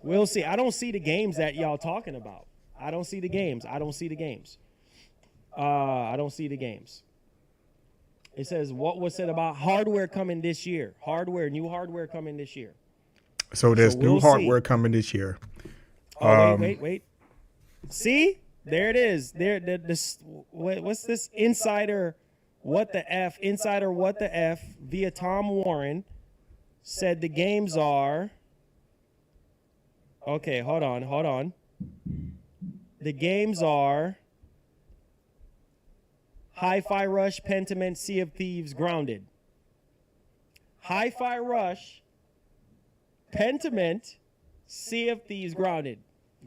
[SPEAKER 1] I don't see the games that y'all talking about. I don't see the games. It says, what was said about hardware coming this year? New hardware coming this year.
[SPEAKER 2] So there's new hardware coming this year.
[SPEAKER 1] Wait. See? There it is. What's this? Insider What the F via Tom Warren said the games are. Okay, hold on. The games are Hi-Fi Rush, Pentiment, Sea of Thieves, Grounded. Hi-Fi Rush, Pentiment, Sea of Thieves, Grounded.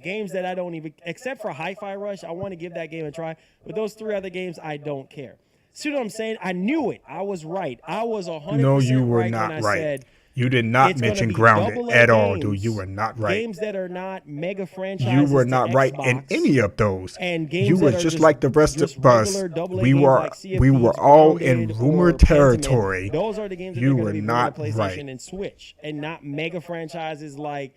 [SPEAKER 1] Games that I don't even, except for Hi-Fi Rush, I want to give that game a try. But those three other games, I don't care. See what I'm saying? I knew it. I was right. I was 100%
[SPEAKER 2] No, you were
[SPEAKER 1] right
[SPEAKER 2] not
[SPEAKER 1] when I
[SPEAKER 2] right.
[SPEAKER 1] said
[SPEAKER 2] you did not mention Grounded at all, dude. You were not right.
[SPEAKER 1] Games that are not mega franchises.
[SPEAKER 2] You were not right in any of those.
[SPEAKER 1] And games
[SPEAKER 2] you were just like the rest of us. We were all in rumor territory.
[SPEAKER 1] Those are the games that
[SPEAKER 2] you
[SPEAKER 1] are
[SPEAKER 2] were
[SPEAKER 1] going to be
[SPEAKER 2] not
[SPEAKER 1] PlayStation
[SPEAKER 2] right.
[SPEAKER 1] and Switch, and not mega franchises like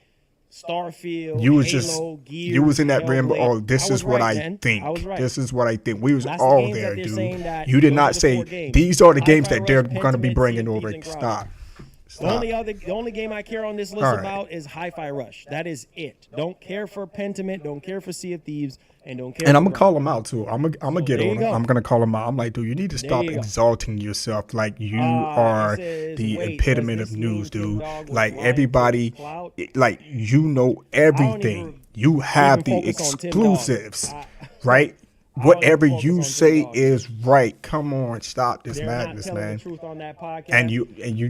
[SPEAKER 1] Starfield.
[SPEAKER 2] You was
[SPEAKER 1] Halo,
[SPEAKER 2] just
[SPEAKER 1] Gears,
[SPEAKER 2] you was in that realm. Oh, this is what I think. This is what I think. We was all there, dude. You did not say these are the games that they're going to be bringing over. Stop.
[SPEAKER 1] The only game I care on this list about is Hi-Fi Rush. That is it. Don't care for Pentiment. Don't care for Sea of Thieves. And don't care.
[SPEAKER 2] And I'm gonna call him out too. I'm gonna get on him. I'm gonna call him out. I'm like, dude, you need to stop exalting yourself like you are the epitome of news, dude. Like everybody, like you know everything. You have the exclusives, right? Whatever you say is right. Come on, stop this madness, man. And you,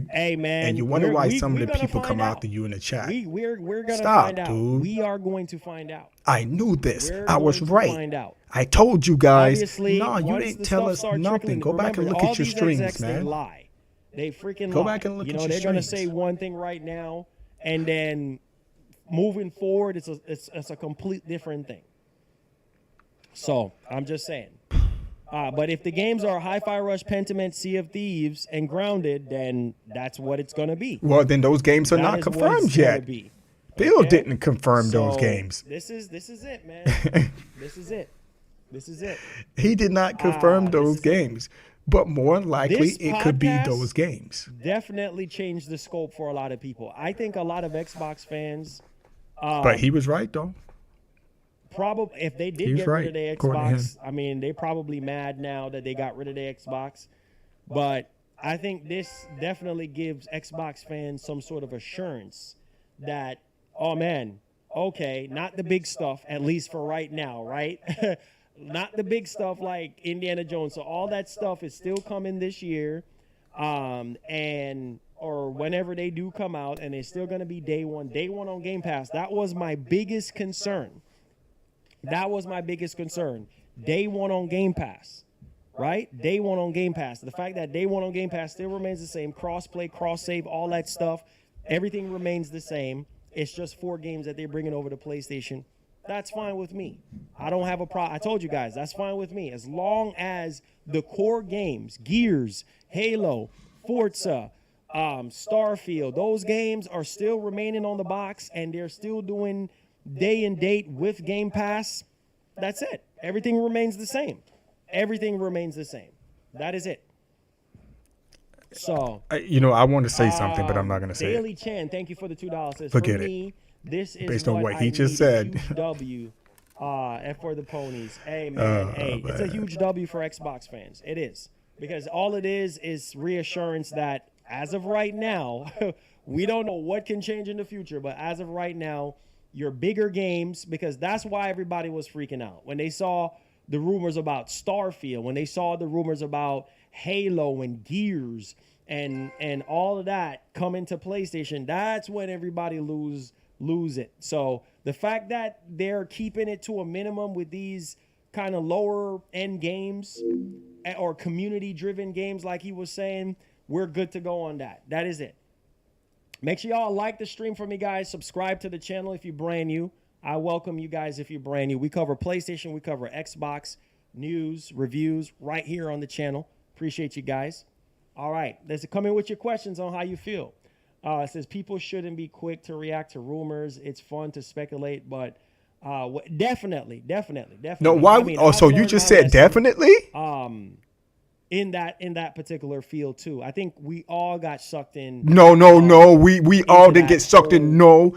[SPEAKER 1] hey man,
[SPEAKER 2] and you wonder why some of the people come out to you in the chat.
[SPEAKER 1] We're gonna
[SPEAKER 2] stop,
[SPEAKER 1] find out.
[SPEAKER 2] Dude.
[SPEAKER 1] We are going to find out.
[SPEAKER 2] I knew this. I was right. I told you guys.
[SPEAKER 1] Obviously,
[SPEAKER 2] no, you didn't tell us nothing. Go back and look at your streams, man.
[SPEAKER 1] They lie. They freaking
[SPEAKER 2] go
[SPEAKER 1] lie.
[SPEAKER 2] back and look at your
[SPEAKER 1] streams.
[SPEAKER 2] They're
[SPEAKER 1] gonna say one thing right now, and then moving forward, it's a complete different thing. So I'm just saying. But if the games are Hi-Fi Rush, Pentiment, Sea of Thieves, and Grounded, then that's what it's going to be.
[SPEAKER 2] Well, then those games are not confirmed yet. Bill didn't confirm those games.
[SPEAKER 1] This is it, man. This is it.
[SPEAKER 2] He did not confirm those games. But more than likely, it could be those games.
[SPEAKER 1] Definitely changed the scope for a lot of people. I think a lot of Xbox fans.
[SPEAKER 2] But he was right, though.
[SPEAKER 1] probably, if they did get rid of their Xbox, I mean, they probably mad now that they got rid of their Xbox. But I think this definitely gives Xbox fans some sort of assurance that, oh man, okay, not the big stuff, at least for right now, right? Not the big stuff like Indiana Jones. So all that stuff is still coming this year, or whenever they do come out, and it's still going to be day one on Game Pass. That was my biggest concern. Day one on Game Pass, right? Day one on Game Pass. The fact that day one on Game Pass still remains the same, cross-play, cross-save, all that stuff, everything remains the same. It's just 4 games that they're bringing over to PlayStation. That's fine with me. I don't have a problem. I told you guys, that's fine with me. As long as the core games, Gears, Halo, Forza, Starfield, those games are still remaining on the box and they're still doing day and date with Game Pass, that's it. Everything remains the same. That is it. So,
[SPEAKER 2] I want to say something, but I'm not going to say
[SPEAKER 1] Daily
[SPEAKER 2] it.
[SPEAKER 1] Chan, thank you for the $2.
[SPEAKER 2] Forget it.
[SPEAKER 1] This is
[SPEAKER 2] based on what he just said.
[SPEAKER 1] W, and for the ponies. Hey, man. It's a huge W for Xbox fans. It is. Because all it is reassurance that as of right now, we don't know what can change in the future, but as of right now, your bigger games, because that's why everybody was freaking out. When they saw the rumors about Starfield, when they saw the rumors about Halo and Gears and all of that come into PlayStation, that's when everybody lose it. So the fact that they're keeping it to a minimum with these kind of lower end games or community driven games, like he was saying, we're good to go on that. That is it. Make sure y'all like the stream for me, guys. Subscribe to the channel if you're brand new. I welcome you guys if you're brand new. We cover PlayStation, we cover Xbox, news, reviews right here on the channel. Appreciate you guys. All right, let's come in with your questions on how you feel. It says people shouldn't be quick to react to rumors. It's fun to speculate, but definitely.
[SPEAKER 2] No, why? I mean, so you just said definitely?
[SPEAKER 1] In that particular field too. I think we all got sucked in.
[SPEAKER 2] No. We all didn't get sucked in. No.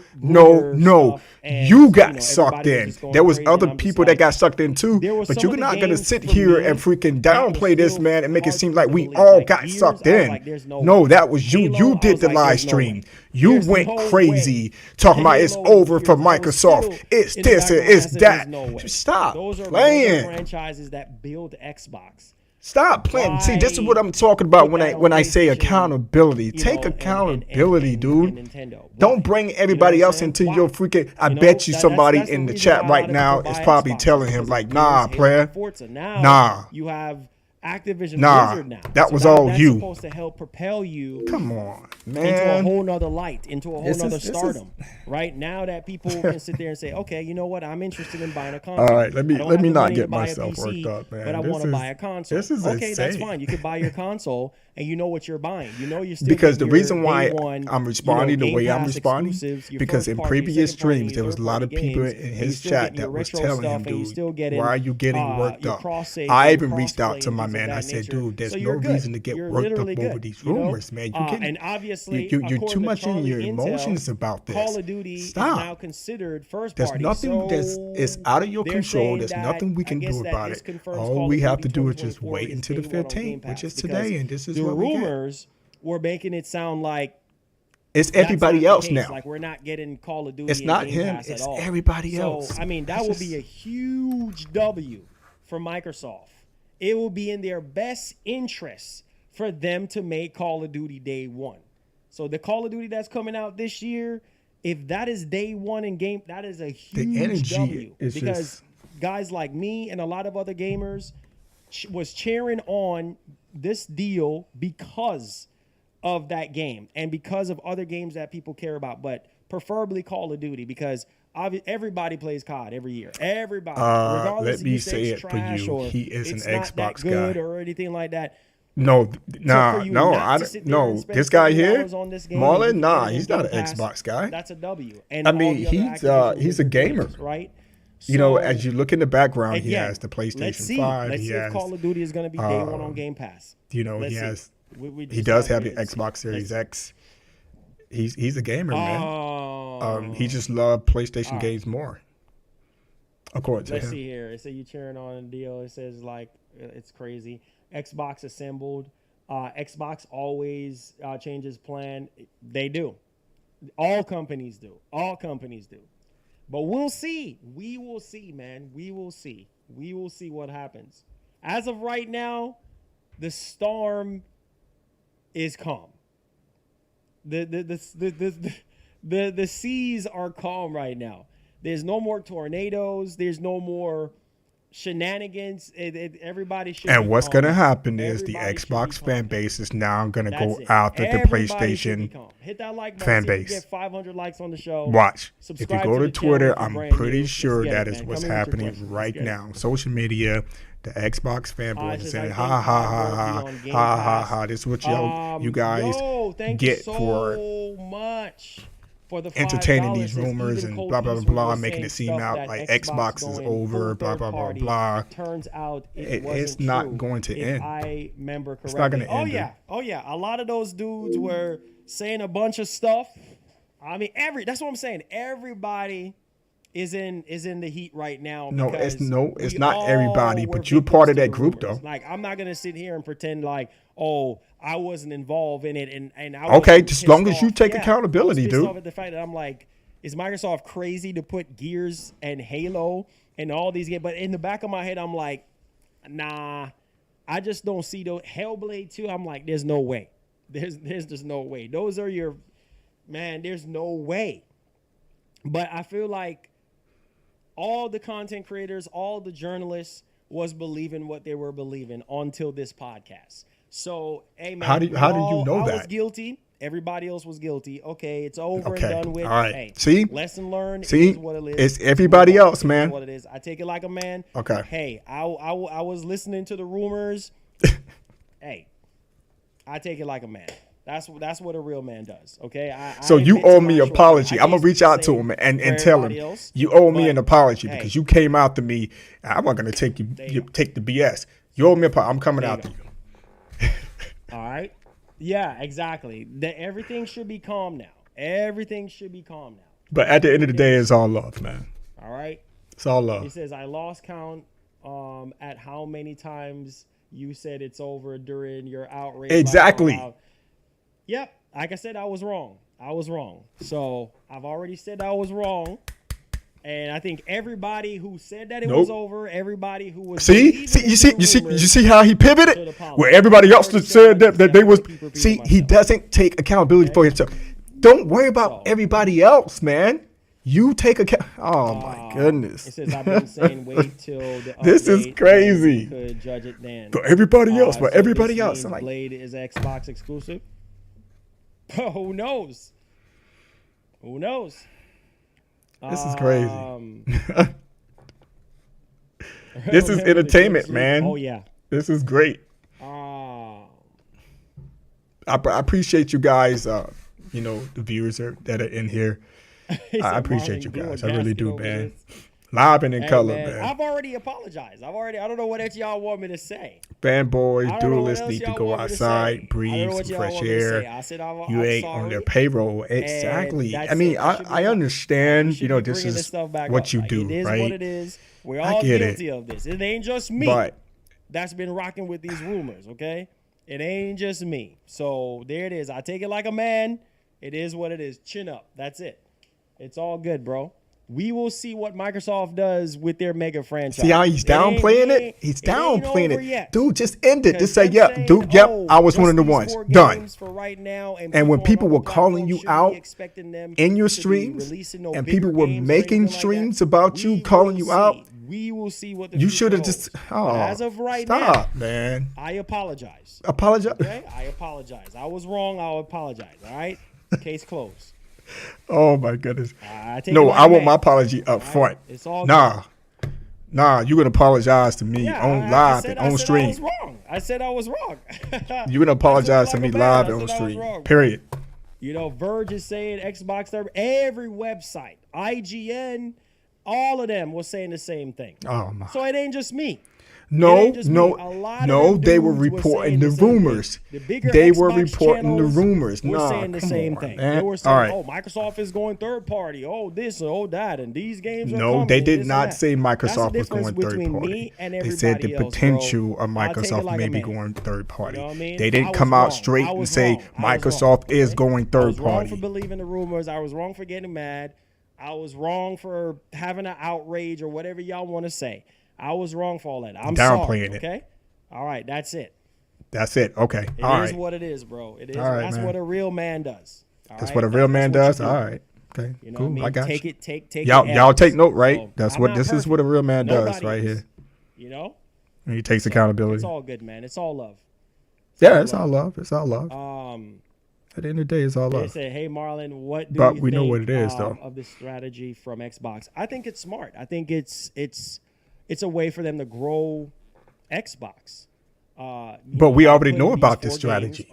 [SPEAKER 2] You got sucked in. There was other people that got sucked in too. But you're not gonna sit here and freaking downplay this, man, and make it seem like we all got sucked in. No, that was you. You did the live stream. You went crazy talking about it's over for Microsoft. It's this, it's that. Stop playing.
[SPEAKER 1] Franchises that build Xbox.
[SPEAKER 2] Stop playing. See, this is what I'm talking about when I say accountability. Take accountability, dude. Don't bring everybody else into your freaking. I bet you somebody in the chat right now is probably telling him like, nah, player. Nah.
[SPEAKER 1] You have Activision Blizzard now.
[SPEAKER 2] That was all you.
[SPEAKER 1] That's supposed to help propel you.
[SPEAKER 2] Come on, man.
[SPEAKER 1] Into a whole nother light, into a whole nother stardom. Right now that people can sit there and say, okay, you know what? I'm interested in buying a console.
[SPEAKER 2] All right, let me not get myself worked up, man.
[SPEAKER 1] But I want to buy a console.
[SPEAKER 2] This is
[SPEAKER 1] okay,
[SPEAKER 2] insane.
[SPEAKER 1] That's fine. You could buy your console and you know what you're buying. You know you're still
[SPEAKER 2] because the reason why I'm responding the way I'm responding because in previous streams there was a lot of people in his chat that was telling him, dude, why are you getting worked up? I even reached out to my man. I said, dude, there's no reason to get worked up over these rumors, man.
[SPEAKER 1] And obviously,
[SPEAKER 2] you're too much in your emotions about this.
[SPEAKER 1] Call of Duty
[SPEAKER 2] Stop.
[SPEAKER 1] is now considered first
[SPEAKER 2] There's
[SPEAKER 1] party.
[SPEAKER 2] nothing that's out of your control. There's nothing we can do about it. All we have to do is just wait until the 15th, which is today, and this is
[SPEAKER 1] the
[SPEAKER 2] what we
[SPEAKER 1] rumors were making it sound like
[SPEAKER 2] it's everybody else now.
[SPEAKER 1] Like we're not getting Call of Duty.
[SPEAKER 2] It's not him. It's everybody else.
[SPEAKER 1] So I mean, that will be a huge W for Microsoft. It will be in their best interest for them to make Call of Duty day one. So the Call of Duty that's coming out this year, if that is day one in game, that is a huge W. Because guys like me and a lot of other gamers was cheering on this deal because of that game and because of other games that people care about, but preferably Call of Duty because everybody plays COD every year. Everybody, regardless
[SPEAKER 2] let me
[SPEAKER 1] if
[SPEAKER 2] say it for you. He is an Xbox guy
[SPEAKER 1] or anything like that.
[SPEAKER 2] No. This guy here, Marlon, nah, he's not an Xbox guy.
[SPEAKER 1] That's a W.
[SPEAKER 2] And I mean, he's a gamer,
[SPEAKER 1] right?
[SPEAKER 2] You know, as you look in the background, he has the PlayStation 5.
[SPEAKER 1] Let's see if Call of Duty is going to be day one on Game Pass.
[SPEAKER 2] You know, he has. He does have the Xbox Series X. He's a gamer, man. He just loves PlayStation games more. According to
[SPEAKER 1] Let's
[SPEAKER 2] him.
[SPEAKER 1] see here. It says you cheering on a deal. It says like it's crazy. Xbox assembled. Xbox always changes plan. They do. All companies do. All companies do. But we'll see. We will see, man. We will see. We will see what happens. As of right now, the storm is calm. The seas are calm right now. There's no more tornadoes. There's no more shenanigans. Everybody should.
[SPEAKER 2] And what's going to happen is the Xbox fan base is now going to go after the PlayStation
[SPEAKER 1] Hit that like button,
[SPEAKER 2] fan base.
[SPEAKER 1] Get 500 likes on the show.
[SPEAKER 2] Watch.
[SPEAKER 1] Subscribe
[SPEAKER 2] if you go to Twitter, I'm pretty sure that is
[SPEAKER 1] man.
[SPEAKER 2] what's happening right now. Social media, the Xbox fan boys are saying, ha, ha, ha, ha, ha, ha. This is what you guys get for
[SPEAKER 1] much. For the
[SPEAKER 2] entertaining these rumors and blah, blah, blah, blah, making it seem out like Xbox is over, blah, blah, blah, blah.
[SPEAKER 1] Turns out
[SPEAKER 2] it's not going to end.
[SPEAKER 1] I remember correctly.
[SPEAKER 2] It's not going to end.
[SPEAKER 1] Oh, yeah. A lot of those dudes were saying a bunch of stuff. I mean, that's what I'm saying. Everybody is in the heat right now.
[SPEAKER 2] It's not everybody, but you're part of that group, though.
[SPEAKER 1] Like, I'm not going to sit here and pretend like, oh, I wasn't involved in it, and I
[SPEAKER 2] okay, as long as you take accountability, dude.
[SPEAKER 1] Off at the fact that I'm like, is Microsoft crazy to put Gears and Halo and all these games? But in the back of my head, I'm like, nah, I just don't see those. Hellblade 2, I'm like, there's no way. There's just no way. Those are your, man, there's no way. But I feel like all the content creators, all the journalists was believing what they were believing until this podcast. So, hey, man,
[SPEAKER 2] how do you know that?
[SPEAKER 1] I was guilty. Everybody else was guilty. Okay, it's over and done with.
[SPEAKER 2] All right.
[SPEAKER 1] Hey,
[SPEAKER 2] see?
[SPEAKER 1] Lesson learned.
[SPEAKER 2] See?
[SPEAKER 1] It is what it is.
[SPEAKER 2] It's everybody else, man.
[SPEAKER 1] What it is. I take it like a man.
[SPEAKER 2] Okay.
[SPEAKER 1] Hey, I was listening to the rumors. Hey, I take it like a man. That's what a real man does. Okay.
[SPEAKER 2] So you owe me an apology. I'm gonna reach out to him and tell him you owe me an apology because you came out to me. I'm not gonna take take the BS. You owe me an apology. I'm coming out to you.
[SPEAKER 1] All right. Yeah, exactly. Everything should be calm now. Everything should be calm now.
[SPEAKER 2] But at the end of the day, it's all love, man.
[SPEAKER 1] All right.
[SPEAKER 2] It's all love.
[SPEAKER 1] He says, I lost count at how many times you said it's over during your outrage.
[SPEAKER 2] Exactly.
[SPEAKER 1] Yep. Like I said, I was wrong. So I've already said I was wrong. And I think everybody who said that it was over, everybody who was
[SPEAKER 2] you see how he pivoted, where everybody else said that they was. See, he doesn't take accountability for himself. Don't worry about everybody else, man. You take account. Oh my goodness!
[SPEAKER 1] It says I've been saying wait till the
[SPEAKER 2] this is crazy.
[SPEAKER 1] Could judge it then.
[SPEAKER 2] For everybody else, for everybody else.
[SPEAKER 1] I'm like, Blade is Xbox exclusive. Oh, who knows? Who knows?
[SPEAKER 2] This is crazy. This is entertainment, man.
[SPEAKER 1] Oh, yeah.
[SPEAKER 2] This is great. I appreciate you guys, the viewers that are in here. I appreciate you guys. I really do, man. Live and in color, man.
[SPEAKER 1] I've already apologized. I don't know what else y'all want me to say.
[SPEAKER 2] Fanboys, duelists need to go outside, breathe some fresh air. You ain't on their payroll. Exactly. I mean, I understand, this is what you do, right? It is what
[SPEAKER 1] it is. We're all guilty of this. It ain't just me that's been rocking with these rumors, okay? It ain't just me. So there it is. I take it like a man. It is what it is. Chin up. That's it. It's all good, bro. We will see what Microsoft does with their mega franchise.
[SPEAKER 2] See how he's downplaying it? He's downplaying it. Yet. Dude, just end it. Just say, I was one of the ones. Done.
[SPEAKER 1] For right now,
[SPEAKER 2] and when people were calling you out in your streams, and people were making streams about you, calling you out,
[SPEAKER 1] we will see what
[SPEAKER 2] you should have just.
[SPEAKER 1] As of right
[SPEAKER 2] now, man.
[SPEAKER 1] I apologize.
[SPEAKER 2] Apologize.
[SPEAKER 1] Okay? I apologize. I was wrong. I'll apologize. All right. Case closed.
[SPEAKER 2] Oh my goodness! I want my apology up front.
[SPEAKER 1] It's all
[SPEAKER 2] Nah, you're gonna apologize to me on live and on stream.
[SPEAKER 1] I said I was wrong.
[SPEAKER 2] You're gonna apologize to me live and on stream. Period.
[SPEAKER 1] Verge is saying Xbox. Every website, IGN, all of them was saying the same thing.
[SPEAKER 2] Oh my!
[SPEAKER 1] So it ain't just me.
[SPEAKER 2] No. They were reporting the rumors. They were reporting the rumors.
[SPEAKER 1] We're saying the same thing.
[SPEAKER 2] Man.
[SPEAKER 1] They were saying, "Oh, Microsoft is going third party. Oh, this, oh that, and these games are coming."
[SPEAKER 2] No, they did not say Microsoft was going third party. They said the potential of Microsoft maybe going third party. You know what I mean? They didn't come out straight and say Microsoft is going third party.
[SPEAKER 1] I was wrong for believing the rumors. I was wrong for getting mad. I was wrong for having an outrage or whatever y'all want to say. I was wrong for all that. I'm
[SPEAKER 2] downplaying
[SPEAKER 1] sorry. Okay. All right. That's it.
[SPEAKER 2] That's it. Okay.
[SPEAKER 1] It is what it is, bro. It is.
[SPEAKER 2] All right,
[SPEAKER 1] that's
[SPEAKER 2] man.
[SPEAKER 1] what a real man does.
[SPEAKER 2] That's what a real man does. All right. Okay.
[SPEAKER 1] You know
[SPEAKER 2] cool.
[SPEAKER 1] what I mean?
[SPEAKER 2] I got
[SPEAKER 1] take
[SPEAKER 2] you.
[SPEAKER 1] It. Take
[SPEAKER 2] y'all take note, right?
[SPEAKER 1] So,
[SPEAKER 2] That's what this is. What a real man does,
[SPEAKER 1] Nobody
[SPEAKER 2] right
[SPEAKER 1] is.
[SPEAKER 2] here.
[SPEAKER 1] You know.
[SPEAKER 2] And he takes accountability.
[SPEAKER 1] It's all good, man. It's all love.
[SPEAKER 2] It's all love. It's all love. At the end of the day, it's all
[SPEAKER 1] They
[SPEAKER 2] love.
[SPEAKER 1] say, "Hey, Marlon, what do
[SPEAKER 2] But
[SPEAKER 1] you
[SPEAKER 2] we
[SPEAKER 1] think
[SPEAKER 2] know what it is, though.
[SPEAKER 1] of this strategy from Xbox?" I think it's smart. I think it's a way for them to grow Xbox.
[SPEAKER 2] But we already know about this strategy.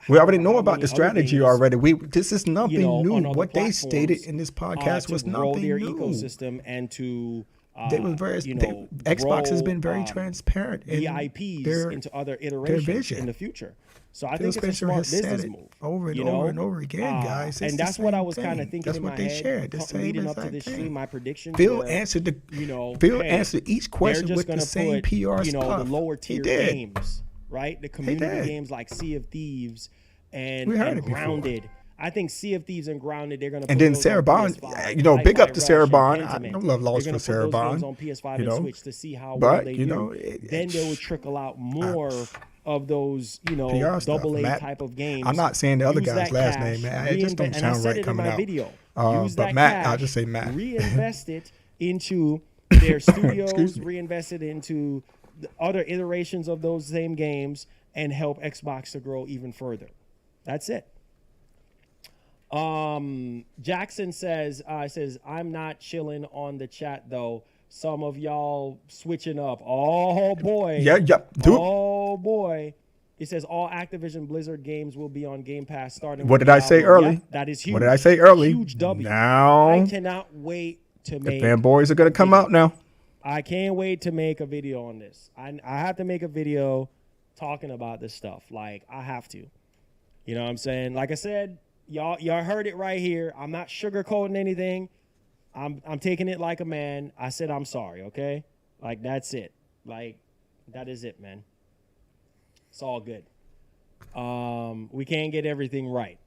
[SPEAKER 2] We already know about the strategy already. This is nothing new. What they stated in this podcast was nothing
[SPEAKER 1] their
[SPEAKER 2] new.
[SPEAKER 1] ecosystem and to
[SPEAKER 2] They were Xbox has been very transparent in
[SPEAKER 1] VIPs into other iterations in the future. So I think it's a smart business move.
[SPEAKER 2] Over and over and over again, guys.
[SPEAKER 1] And that's what I was kind of thinking in my head.
[SPEAKER 2] That's what they shared. The same
[SPEAKER 1] leading up to this stream, my prediction.
[SPEAKER 2] Phil answered answered each question with the same PR stuff.
[SPEAKER 1] The lower tier games, right? The community games like Sea of Thieves and Grounded. I think Sea of Thieves and Grounded, they're going to.
[SPEAKER 2] And then Sarah Bond, big up to Sarah Bond. I don't love loss for Sarah Bond.
[SPEAKER 1] On PS5 and Switch to see how well they do. Then they will trickle out more of those, AA type of games.
[SPEAKER 2] I'm not saying the other guy's last name, man. It just don't sound right coming out. But Matt, I'll just say Matt.
[SPEAKER 1] Reinvest it into their studios, reinvest it into the other iterations of those same games, and help Xbox to grow even further. That's it. Jackson says, I'm not chilling on the chat though. Some of y'all switching up. Oh boy.
[SPEAKER 2] Yeah.
[SPEAKER 1] Oh boy. He says all Activision Blizzard games will be on Game Pass starting.
[SPEAKER 2] What did I say early?
[SPEAKER 1] Yeah, that is huge.
[SPEAKER 2] What did I say early?
[SPEAKER 1] Huge W.
[SPEAKER 2] Now
[SPEAKER 1] I cannot wait to make.
[SPEAKER 2] The fanboys are gonna come out now.
[SPEAKER 1] I can't wait to make a video on this. I have to make a video talking about this stuff. Like I have to. You know what I'm saying? Like I said, y'all heard it right here. I'm not sugarcoating anything. I'm taking it like a man. I said I'm sorry, okay? Like that's it. Like that is it, man. It's all good. We can't get everything right.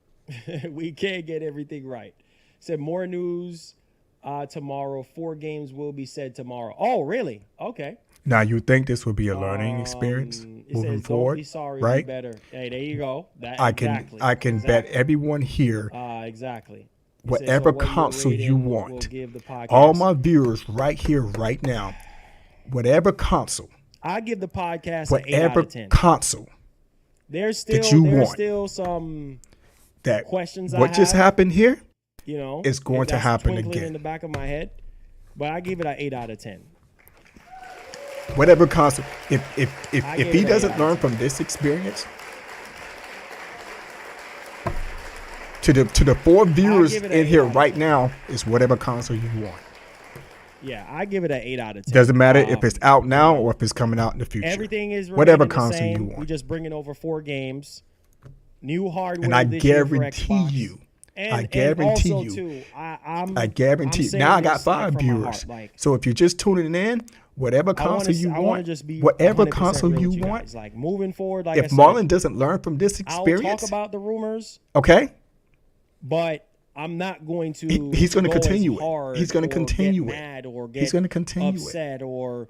[SPEAKER 1] We can't get everything right. Said more news tomorrow. 4 games will be said tomorrow. Oh, really? Okay.
[SPEAKER 2] Now you think this would be a learning experience moving forward,
[SPEAKER 1] don't be sorry,
[SPEAKER 2] right?
[SPEAKER 1] Be better. Hey, there you go.
[SPEAKER 2] I can bet everyone here.
[SPEAKER 1] Exactly.
[SPEAKER 2] Whatever console you want, all my viewers right here, right now, whatever console.
[SPEAKER 1] I give the podcast an 8 out of 10.
[SPEAKER 2] Console.
[SPEAKER 1] There's still some questions.
[SPEAKER 2] What just happened here?
[SPEAKER 1] It's
[SPEAKER 2] going to happen again.
[SPEAKER 1] In the back of my head, but I give it an 8 out of 10.
[SPEAKER 2] Whatever console. If he doesn't learn from this experience. To the 4 viewers in here right now is whatever console you want.
[SPEAKER 1] Yeah, I give it an 8 out of 10.
[SPEAKER 2] Doesn't matter if it's out now or if it's coming out in the future.
[SPEAKER 1] Everything is
[SPEAKER 2] whatever console you want.
[SPEAKER 1] We just bringing over 4 games, new hardware.
[SPEAKER 2] And I
[SPEAKER 1] guarantee
[SPEAKER 2] you,
[SPEAKER 1] I guarantee
[SPEAKER 2] you. Now I got 5 viewers. So if you're just tuning in, whatever console you want, whatever console you want.
[SPEAKER 1] Like moving forward, like
[SPEAKER 2] if Marlon doesn't learn from this experience,
[SPEAKER 1] I'll talk about the rumors.
[SPEAKER 2] Okay.
[SPEAKER 1] But I'm not going to.
[SPEAKER 2] He's going to continue it. He's going to continue
[SPEAKER 1] it.
[SPEAKER 2] He's going to continue
[SPEAKER 1] upset or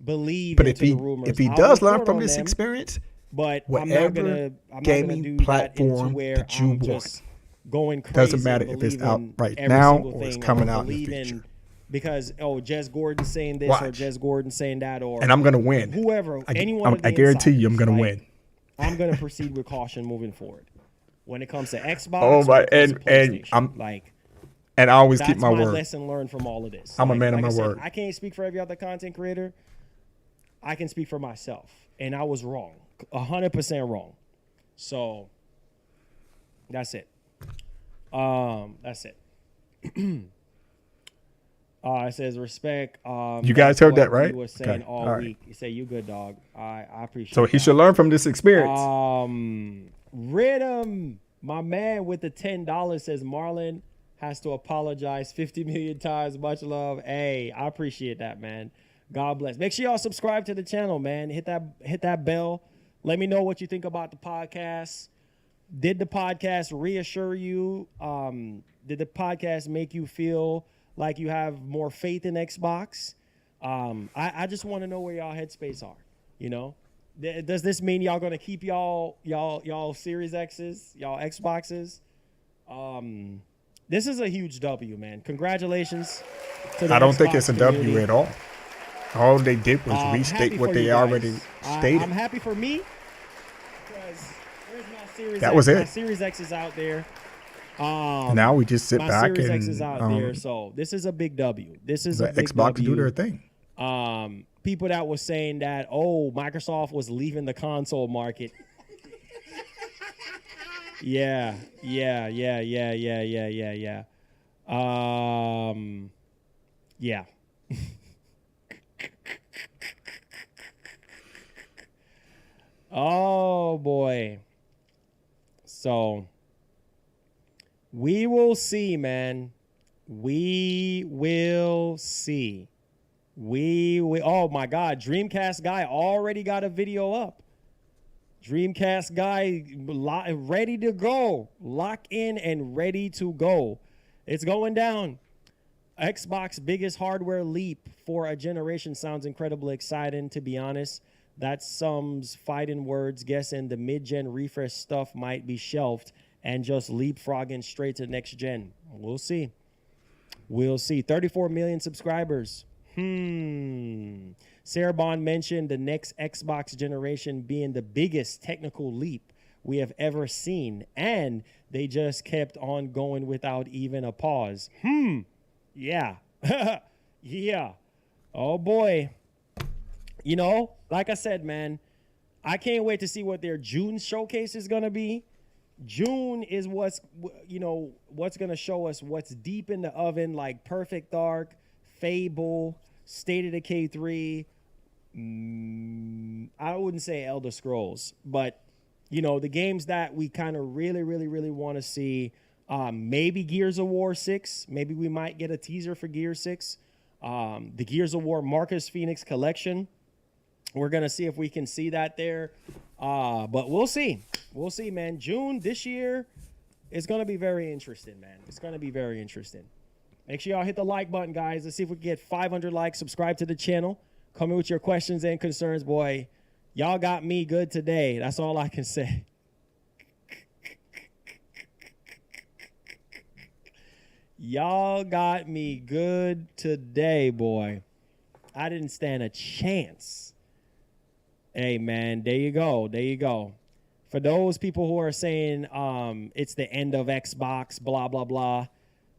[SPEAKER 1] believe.
[SPEAKER 2] But
[SPEAKER 1] into the rumors.
[SPEAKER 2] if he does learn from this experience,
[SPEAKER 1] but
[SPEAKER 2] whatever gaming platform that you want,
[SPEAKER 1] going crazy,
[SPEAKER 2] doesn't matter if it's out right now or it's coming out in the future.
[SPEAKER 1] Because Jez Gordon saying this or Jez Gordon saying that
[SPEAKER 2] and I'm going to win.
[SPEAKER 1] Whoever, anyone.
[SPEAKER 2] I guarantee you, I'm going to win.
[SPEAKER 1] I'm going to proceed with caution moving forward. When it comes to Xbox,
[SPEAKER 2] and I always keep my word.
[SPEAKER 1] That's my lesson learned from all of this.
[SPEAKER 2] I'm a man of my word.
[SPEAKER 1] I can't speak for every other content creator. I can speak for myself, and I was wrong, 100% wrong. So that's it. That's it. It says respect.
[SPEAKER 2] You guys heard that, right?
[SPEAKER 1] He was saying all week. You say you good, dog. I appreciate.
[SPEAKER 2] So he should learn from this experience.
[SPEAKER 1] Rhythm, my man with the $10 says Marlon has to apologize 50 million times. Much love. Hey, I appreciate that, man. God bless. Make sure y'all subscribe to the channel, man. Hit that bell. Let me know what you think about the podcast. Did the podcast reassure you? Did the podcast make you feel like you have more faith in Xbox? I just want to know where y'all headspace are. You know, does this mean y'all gonna keep y'all Series X's, y'all Xboxes? This is a huge W, man. Congratulations to the
[SPEAKER 2] I don't
[SPEAKER 1] Xbox
[SPEAKER 2] think it's a
[SPEAKER 1] community.
[SPEAKER 2] W at all. All they did was restate what they already stated.
[SPEAKER 1] I'm happy for me because there's my Series
[SPEAKER 2] That
[SPEAKER 1] X.
[SPEAKER 2] was it.
[SPEAKER 1] My Series X is out there.
[SPEAKER 2] Now we just sit
[SPEAKER 1] my
[SPEAKER 2] back
[SPEAKER 1] Series
[SPEAKER 2] and
[SPEAKER 1] X is out there, so this is a big W. This is
[SPEAKER 2] the
[SPEAKER 1] a big
[SPEAKER 2] Xbox
[SPEAKER 1] W.
[SPEAKER 2] do their thing.
[SPEAKER 1] People that was saying that, Microsoft was leaving the console market. Yeah. Yeah. Oh boy. So we will see, man. We will see. Oh my God, Dreamcast guy already got a video up. Dreamcast guy ready to go. Lock in and ready to go. It's going down. Xbox biggest hardware leap for a generation sounds incredibly exciting, to be honest. That's some fighting words guessing the mid-gen refresh stuff might be shelved and just leapfrogging straight to next gen. We'll see. 34 million subscribers. Sarah Bond mentioned the next Xbox generation being the biggest technical leap we have ever seen, and they just kept on going without even a pause. Yeah. Yeah. Oh boy. You know, like I said, man, I can't wait to see what their June showcase is going to be. June is what's going to show us what's deep in the oven, like Perfect Dark, Fable, State of Decay 3. I wouldn't say Elder Scrolls, but, you know, the games that we kind of really, really, really want to see. Maybe Gears of War 6. Maybe we might get a teaser for Gears 6. The Gears of War Marcus Phoenix collection. We're going to see if we can see that there. But we'll see. We'll see, man. June this year is going to be very interesting, man. It's going to be very interesting. Make sure y'all hit the like button, guys. Let's see if we can get 500 likes. Subscribe to the channel. Come in with your questions and concerns, boy. Y'all got me good today. That's all I can say. Y'all got me good today, boy. I didn't stand a chance. Hey, man, there you go. There you go. For those people who are saying it's the end of Xbox, blah, blah, blah.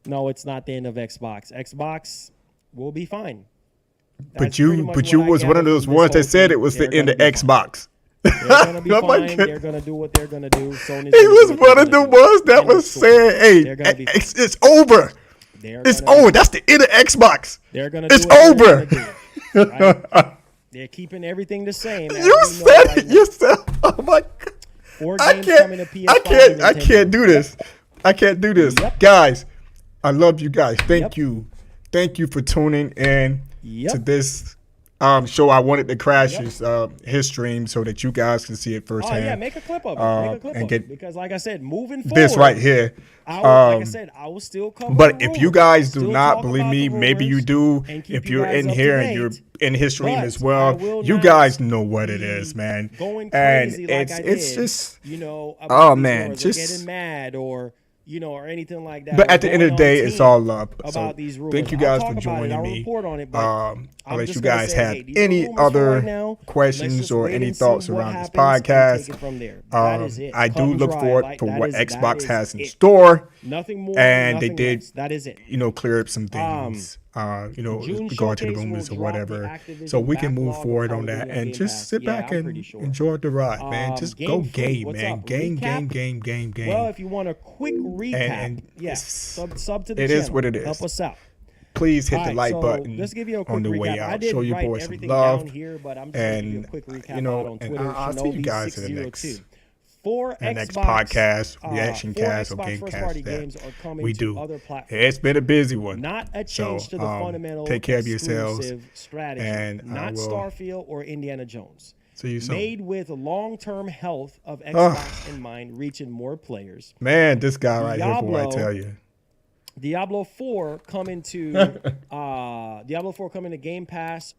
[SPEAKER 1] No, it's not the end of Xbox. Xbox will be fine.
[SPEAKER 2] But you was one of those ones that said it was the end of Xbox.
[SPEAKER 1] They're going to be fine. They're going to do what they're going to do. Sony's
[SPEAKER 2] he was one of the ones that was saying, hey, it's over. It's over. That's the end of Xbox.
[SPEAKER 1] They're going to do
[SPEAKER 2] it's over.
[SPEAKER 1] Right? They're keeping everything the same.
[SPEAKER 2] You said it yourself. Oh, my God.
[SPEAKER 1] 4 games coming to PS5
[SPEAKER 2] I can't do this. I can't do this.
[SPEAKER 1] Yep.
[SPEAKER 2] Guys, I love you guys. Thank you. Thank you for tuning in to this show. I wanted to crash his stream so that you guys can see it firsthand.
[SPEAKER 1] Oh, yeah, make a clip of it. Make a clip of it. Because, like I said, moving forward.
[SPEAKER 2] This right here.
[SPEAKER 1] Like I said, I will still cover
[SPEAKER 2] But
[SPEAKER 1] the
[SPEAKER 2] if
[SPEAKER 1] rumors.
[SPEAKER 2] you guys do
[SPEAKER 1] Still
[SPEAKER 2] not
[SPEAKER 1] talk
[SPEAKER 2] believe
[SPEAKER 1] about
[SPEAKER 2] me,
[SPEAKER 1] the
[SPEAKER 2] maybe you
[SPEAKER 1] rumors
[SPEAKER 2] do.
[SPEAKER 1] and keep
[SPEAKER 2] If
[SPEAKER 1] you
[SPEAKER 2] you're
[SPEAKER 1] guys
[SPEAKER 2] in
[SPEAKER 1] up to
[SPEAKER 2] here and
[SPEAKER 1] date.
[SPEAKER 2] you're in his stream
[SPEAKER 1] But
[SPEAKER 2] as well,
[SPEAKER 1] I will
[SPEAKER 2] you
[SPEAKER 1] not
[SPEAKER 2] guys know what it is, man.
[SPEAKER 1] Going
[SPEAKER 2] And
[SPEAKER 1] crazy like I
[SPEAKER 2] it's
[SPEAKER 1] did,
[SPEAKER 2] just,
[SPEAKER 1] you know,
[SPEAKER 2] oh
[SPEAKER 1] about these
[SPEAKER 2] man,
[SPEAKER 1] rumors or
[SPEAKER 2] just
[SPEAKER 1] getting mad or, you know, or anything like that.
[SPEAKER 2] But
[SPEAKER 1] We're
[SPEAKER 2] at the end of the
[SPEAKER 1] going
[SPEAKER 2] day,
[SPEAKER 1] on
[SPEAKER 2] it's
[SPEAKER 1] team
[SPEAKER 2] all love.
[SPEAKER 1] about
[SPEAKER 2] So
[SPEAKER 1] these rumors.
[SPEAKER 2] thank you
[SPEAKER 1] I'll
[SPEAKER 2] guys
[SPEAKER 1] talk
[SPEAKER 2] for
[SPEAKER 1] about it.
[SPEAKER 2] joining
[SPEAKER 1] I'll
[SPEAKER 2] me.
[SPEAKER 1] report on it, but
[SPEAKER 2] I'll
[SPEAKER 1] I'm
[SPEAKER 2] let
[SPEAKER 1] just
[SPEAKER 2] you
[SPEAKER 1] gonna
[SPEAKER 2] guys
[SPEAKER 1] say,
[SPEAKER 2] have
[SPEAKER 1] hey, these are
[SPEAKER 2] any
[SPEAKER 1] rumors for
[SPEAKER 2] other
[SPEAKER 1] right now. Let's
[SPEAKER 2] questions
[SPEAKER 1] just
[SPEAKER 2] or
[SPEAKER 1] wait
[SPEAKER 2] any
[SPEAKER 1] and see
[SPEAKER 2] thoughts
[SPEAKER 1] what
[SPEAKER 2] around this
[SPEAKER 1] happens and
[SPEAKER 2] podcast.
[SPEAKER 1] take it from there. That is it.
[SPEAKER 2] I
[SPEAKER 1] Cut
[SPEAKER 2] do
[SPEAKER 1] and
[SPEAKER 2] look
[SPEAKER 1] dry.
[SPEAKER 2] forward
[SPEAKER 1] Like,
[SPEAKER 2] for
[SPEAKER 1] that
[SPEAKER 2] what
[SPEAKER 1] is
[SPEAKER 2] Xbox
[SPEAKER 1] it.
[SPEAKER 2] has in store.
[SPEAKER 1] Nothing more.
[SPEAKER 2] And they
[SPEAKER 1] nothing
[SPEAKER 2] did,
[SPEAKER 1] less. That is it.
[SPEAKER 2] you know, clear up some things, you know,
[SPEAKER 1] June
[SPEAKER 2] regard to the
[SPEAKER 1] showcase will
[SPEAKER 2] rumors or
[SPEAKER 1] drop the
[SPEAKER 2] whatever.
[SPEAKER 1] Activision
[SPEAKER 2] So we can move
[SPEAKER 1] backlog
[SPEAKER 2] forward
[SPEAKER 1] of
[SPEAKER 2] on
[SPEAKER 1] Call of
[SPEAKER 2] that
[SPEAKER 1] Duty on
[SPEAKER 2] and
[SPEAKER 1] Game
[SPEAKER 2] just
[SPEAKER 1] Pass.
[SPEAKER 2] sit
[SPEAKER 1] Yeah,
[SPEAKER 2] back
[SPEAKER 1] I'm
[SPEAKER 2] and
[SPEAKER 1] pretty sure.
[SPEAKER 2] enjoy the ride, man. Just
[SPEAKER 1] Game
[SPEAKER 2] go
[SPEAKER 1] Freak,
[SPEAKER 2] game,
[SPEAKER 1] what's
[SPEAKER 2] man.
[SPEAKER 1] up?
[SPEAKER 2] Game.
[SPEAKER 1] Recap? Well, if you want a quick recap,
[SPEAKER 2] And
[SPEAKER 1] yeah, sub to the
[SPEAKER 2] it
[SPEAKER 1] channel.
[SPEAKER 2] is what it is.
[SPEAKER 1] Help us out.
[SPEAKER 2] please hit the like button
[SPEAKER 1] just give you a quick
[SPEAKER 2] on the way
[SPEAKER 1] recap.
[SPEAKER 2] out. Show your boys some love.
[SPEAKER 1] Here, but I'm just gonna give you a quick recap out on Twitter.
[SPEAKER 2] I'll see you guys in the next.
[SPEAKER 1] For
[SPEAKER 2] the next podcast, reaction cast, or gamecast
[SPEAKER 1] games are coming
[SPEAKER 2] we
[SPEAKER 1] to
[SPEAKER 2] do.
[SPEAKER 1] Other platforms.
[SPEAKER 2] It's been a busy one.
[SPEAKER 1] Not a change to the fundamental
[SPEAKER 2] take care of yourselves
[SPEAKER 1] strategy.
[SPEAKER 2] And
[SPEAKER 1] not Starfield or Indiana Jones.
[SPEAKER 2] See you soon.
[SPEAKER 1] Made with long-term health of Xbox in mind, reaching more players.
[SPEAKER 2] Man, this guy right here, boy, I tell you.
[SPEAKER 1] Diablo 4 coming to Game Pass